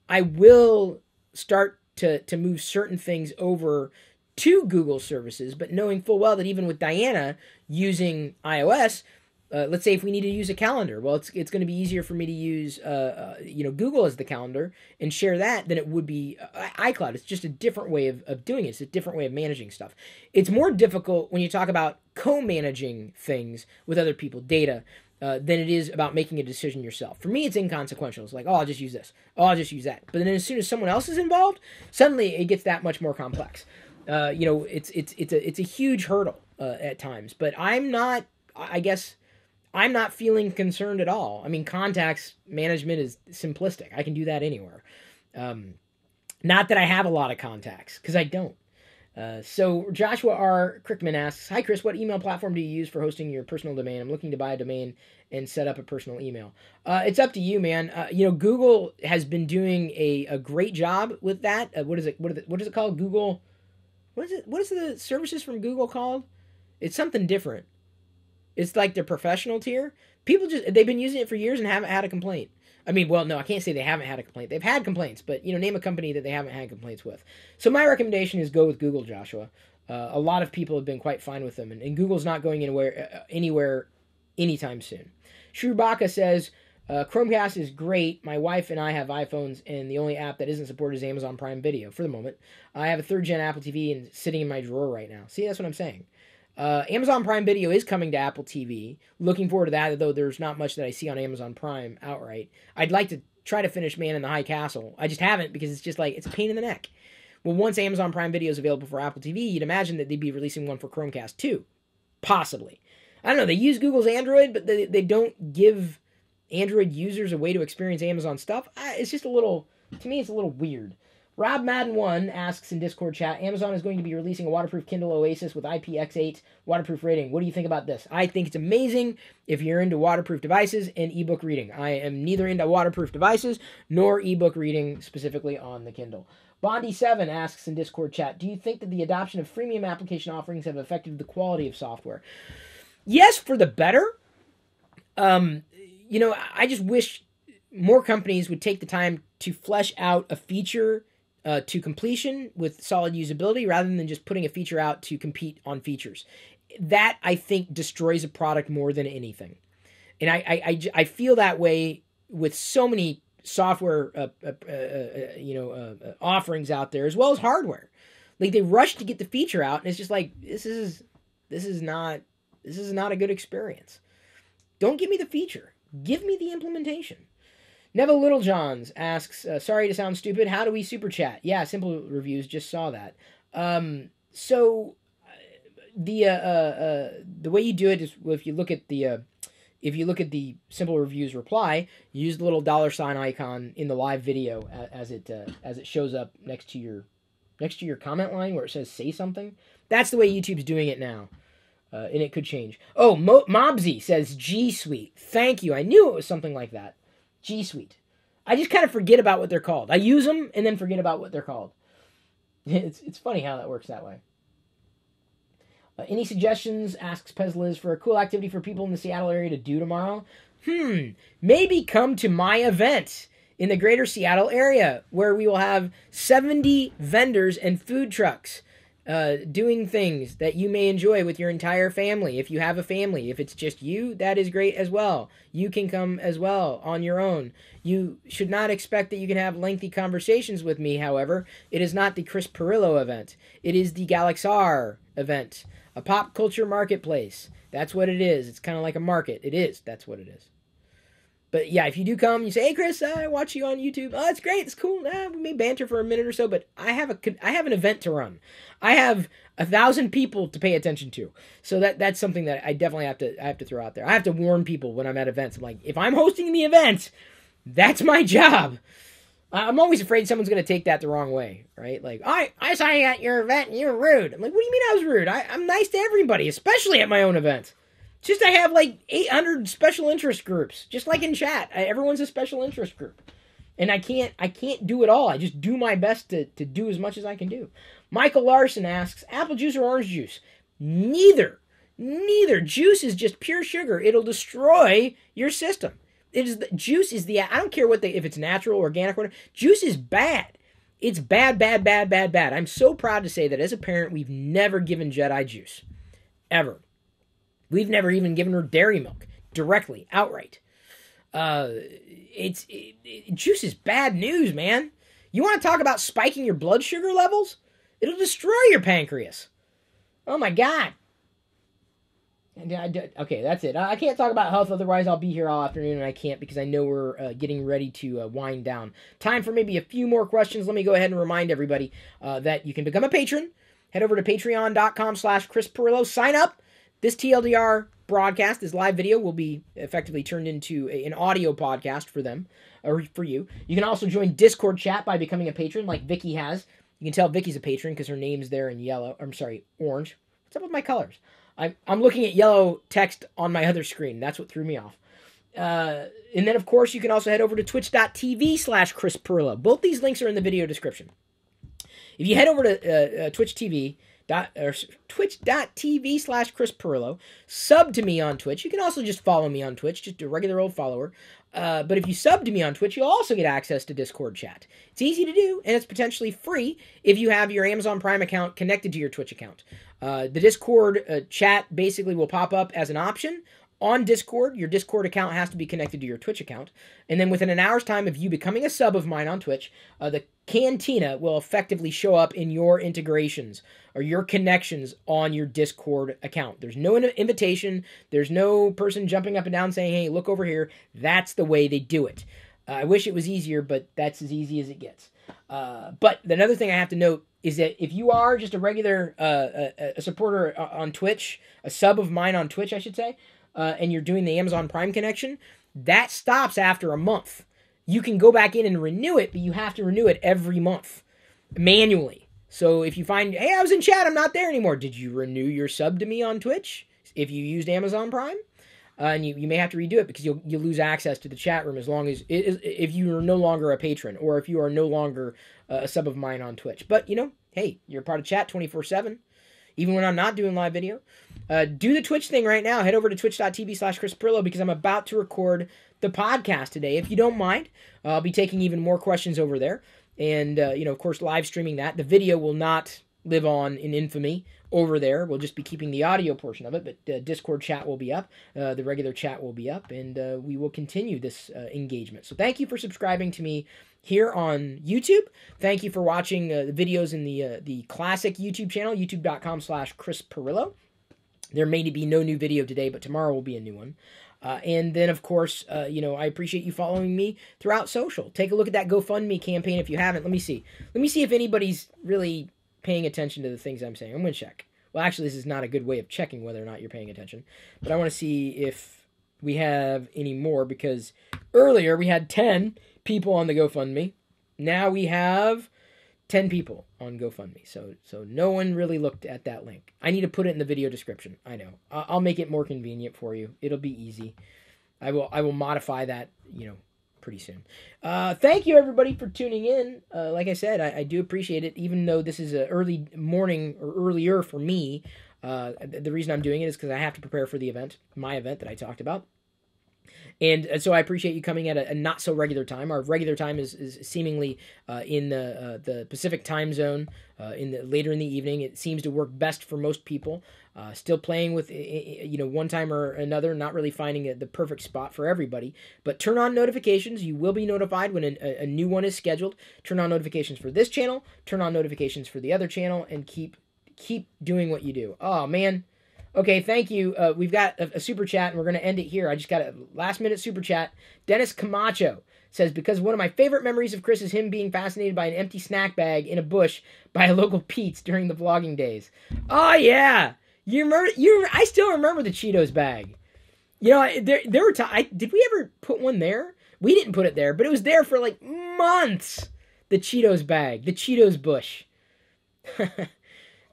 I will start to move certain things over to Google services, but knowing full well that even with Diana using iOS, let's say if we need to use a calendar, well, it's going to be easier for me to use Google as the calendar and share that than it would be iCloud. It's just a different way of doing it. It's a different way of managing stuff. It's more difficult when you talk about co-managing things with other people, data, than it is about making a decision yourself. For me, it's inconsequential. It's like, I'll just use this. I'll just use that. But then as soon as someone else is involved, suddenly it gets that much more complex. It's a huge hurdle at times, but I'm not feeling concerned at all. I mean, contacts management is simplistic. I can do that anywhere. Not that I have a lot of contacts, because I don't. So Joshua R. Crickman asks, hi Chris, what email platform do you use for hosting your personal domain? I'm looking to buy a domain and set up a personal email. It's up to you, man. Google has been doing a great job with that. What is it called? Google... What is the services from Google called? It's something different. It's like their professional tier. They've been using it for years and haven't had a complaint. I mean, well, no, I can't say they haven't had a complaint. They've had complaints, but, name a company that they haven't had complaints with. So my recommendation is go with Google, Joshua. A lot of people have been quite fine with them, and Google's not going anywhere anytime soon. Shrubaka says, Chromecast is great. My wife and I have iPhones, and the only app that isn't supported is Amazon Prime Video for the moment. I have a 3rd-gen Apple TV and it's sitting in my drawer right now. See, that's what I'm saying. Amazon Prime Video is coming to Apple TV. Looking forward to that, though there's not much that I see on Amazon Prime outright. I'd like to try to finish Man in the High Castle. I just haven't because it's just like, it's a pain in the neck. Well, once Amazon Prime Video is available for Apple TV, you'd imagine that they'd be releasing one for Chromecast too. Possibly. I don't know. They use Google's Android, but they don't give Android users a way to experience Amazon stuff. It's just to me, it's a little weird. Rob Madden1 asks in Discord chat, Amazon is going to be releasing a waterproof Kindle Oasis with IPX8 waterproof rating. What do you think about this? I think it's amazing if you're into waterproof devices and ebook reading. I am neither into waterproof devices nor ebook reading specifically on the Kindle. Bondi7 asks in Discord chat, do you think that the adoption of freemium application offerings have affected the quality of software? Yes, for the better. I just wish more companies would take the time to flesh out a feature to completion with solid usability rather than just putting a feature out to compete on features. That, I think, destroys a product more than anything. And I feel that way with so many software offerings out there as well as hardware. Like, they rush to get the feature out, and it's just like, this is not a good experience. Don't give me the feature. Give me the implementation. Neville Littlejohns asks, sorry to sound stupid, how do we super chat? Yeah, Simple Reviews just saw that. So the way you do it is, if you look at the Simple Reviews reply, use the little $ icon in the live video as it shows up next to your comment line where it says say something. That's the way YouTube's doing it now. And it could change. Oh, Mobsy says G Suite. Thank you. I knew it was something like that. G Suite. I just kind of forget about what they're called. I use them and then forget about what they're called. It's funny how that works that way. Any suggestions, asks Pezliz, for a cool activity for people in the Seattle area to do tomorrow? Maybe come to my event in the greater Seattle area, where we will have 70 vendors and food trucks doing things that you may enjoy with your entire family. If you have a family, if it's just you, that is great as well. You can come as well on your own. You should not expect that you can have lengthy conversations with me, however. It is not the Chris Pirillo event. It is the Galaxar event, a pop culture marketplace. That's what it is. It's kind of like a market. It is. That's what it is. But yeah, if you do come, you say, "Hey Chris, I watch you on YouTube. Oh, it's great. It's cool. We may banter for a minute or so, but I have an event to run. I have 1,000 people to pay attention to. So that's something that I definitely have to throw out there. I have to warn people when I'm at events. I'm like, if I'm hosting the event, that's my job. I'm always afraid someone's going to take that the wrong way, right? Like, I saw you at your event and you were rude. I'm like, what do you mean I was rude? I'm nice to everybody, especially at my own event. Just I have like 800 special interest groups, just like in chat. Everyone's a special interest group, and I can't do it all. I just do my best to do as much as I can do. Michael Larson asks, apple juice or orange juice? Neither. Juice is just pure sugar. It'll destroy your system. Juice is I don't care if it's natural, organic, whatever. Juice is bad. It's bad. I'm so proud to say that as a parent, we've never given Jedi juice, ever. We've never even given her dairy milk directly, outright. Juice is bad news, man. You want to talk about spiking your blood sugar levels? It'll destroy your pancreas. Oh my God. Okay, that's it. I can't talk about health, otherwise I'll be here all afternoon, and I can't because I know we're getting ready to wind down. Time for maybe a few more questions. Let me go ahead and remind everybody that you can become a patron. Head over to patreon.com/Chris Pirillo. Sign up. This TLDR broadcast, this live video, will be effectively turned into an audio podcast for them, or for you. You can also join Discord chat by becoming a patron, like Vicky has. You can tell Vicky's a patron because her name's there in orange. What's up with my colors? I'm looking at yellow text on my other screen. That's what threw me off. And then, of course, you can also head over to twitch.tv/Chris Pirillo. Both these links are in the video description. If you head over to twitch.tv/Chris Pirillo, sub to me on Twitch. You can also just follow me on Twitch, just a regular old follower. But if you sub to me on Twitch, you'll also get access to Discord chat. It's easy to do, and it's potentially free if you have your Amazon Prime account connected to your Twitch account. The Discord chat basically will pop up as an option. On Discord, your Discord account has to be connected to your Twitch account. And then within an hour's time of you becoming a sub of mine on Twitch, the Cantina will effectively show up in your integrations or your connections on your Discord account. There's no invitation. There's no person jumping up and down saying, hey, look over here. That's the way they do it. I wish it was easier, but that's as easy as it gets. But another thing I have to note is that if you are just a regular a supporter on Twitch, a sub of mine on Twitch, I should say, and you're doing the Amazon Prime connection, that stops after a month. You can go back in and renew it, but you have to renew it every month manually. So if you find, hey, I was in chat, I'm not there anymore. Did you renew your sub to me on Twitch if you used Amazon Prime? And you may have to redo it because you'll lose access to the chat room as long as if you are no longer a patron or if you are no longer a sub of mine on Twitch. But, hey, you're part of chat 24/7. Even when I'm not doing live video. Do the Twitch thing right now. Head over to twitch.tv/Chris Pirillo because I'm about to record the podcast today. If you don't mind, I'll be taking even more questions over there. And, of course, live streaming that. The video will not live on in infamy over there. We'll just be keeping the audio portion of it. But Discord chat will be up. The regular chat will be up. And we will continue this engagement. So thank you for subscribing to me here on YouTube. Thank you for watching the videos in the classic YouTube channel, youtube.com/Chris Pirillo. There may be no new video today, but tomorrow will be a new one. And then, of course, I appreciate you following me throughout social. Take a look at that GoFundMe campaign if you haven't. Let me see. Let me see if anybody's really paying attention to the things I'm saying. I'm going to check. Well, actually, this is not a good way of checking whether or not you're paying attention. But I want to see if we have any more because earlier we had 10 people on the GoFundMe. Now we have 10 people on GoFundMe. So no one really looked at that link. I need to put it in the video description. I know. I'll make it more convenient for you. It'll be easy. I will modify that, pretty soon. Thank you everybody for tuning in. Like I said, I do appreciate it, even though this is an early morning or earlier for me. The reason I'm doing it is because I have to prepare for the event, my event that I talked about. And so I appreciate you coming at a not so regular time. Our regular time is seemingly in the Pacific time zone, later in the evening. It seems to work best for most people. Still playing with one time or another, not really finding the perfect spot for everybody. But turn on notifications. You will be notified when a new one is scheduled. Turn on notifications for this channel. Turn on notifications for the other channel, and keep doing what you do. Oh man. Okay, thank you. We've got a super chat, and we're going to end it here. I just got a last-minute super chat. Dennis Camacho says, because one of my favorite memories of Chris is him being fascinated by an empty snack bag in a bush by a local Pete's during the vlogging days. Oh, yeah. You remember? I still remember the Cheetos bag. You know, there were times. Did we ever put one there? We didn't put it there, but it was there for like months. The Cheetos bag. The Cheetos bush.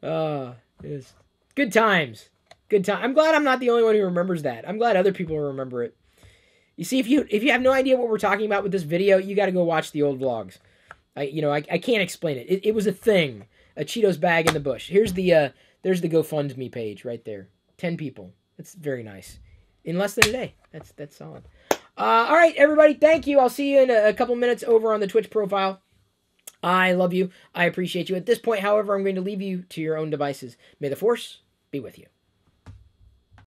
Oh, it was good times. Good time. I'm glad I'm not the only one who remembers that. I'm glad other people remember it. You see, if you have no idea what we're talking about with this video, you got to go watch the old vlogs. I can't explain it. It was a thing. A Cheetos bag in the bush. There's the Gofundme page right there. 10 people. That's very nice. In less than a day. That's solid. All right, everybody. Thank you. I'll see you in a couple minutes over on the Twitch profile. I love you. I appreciate you. At this point, however, I'm going to leave you to your own devices. May the Force be with you.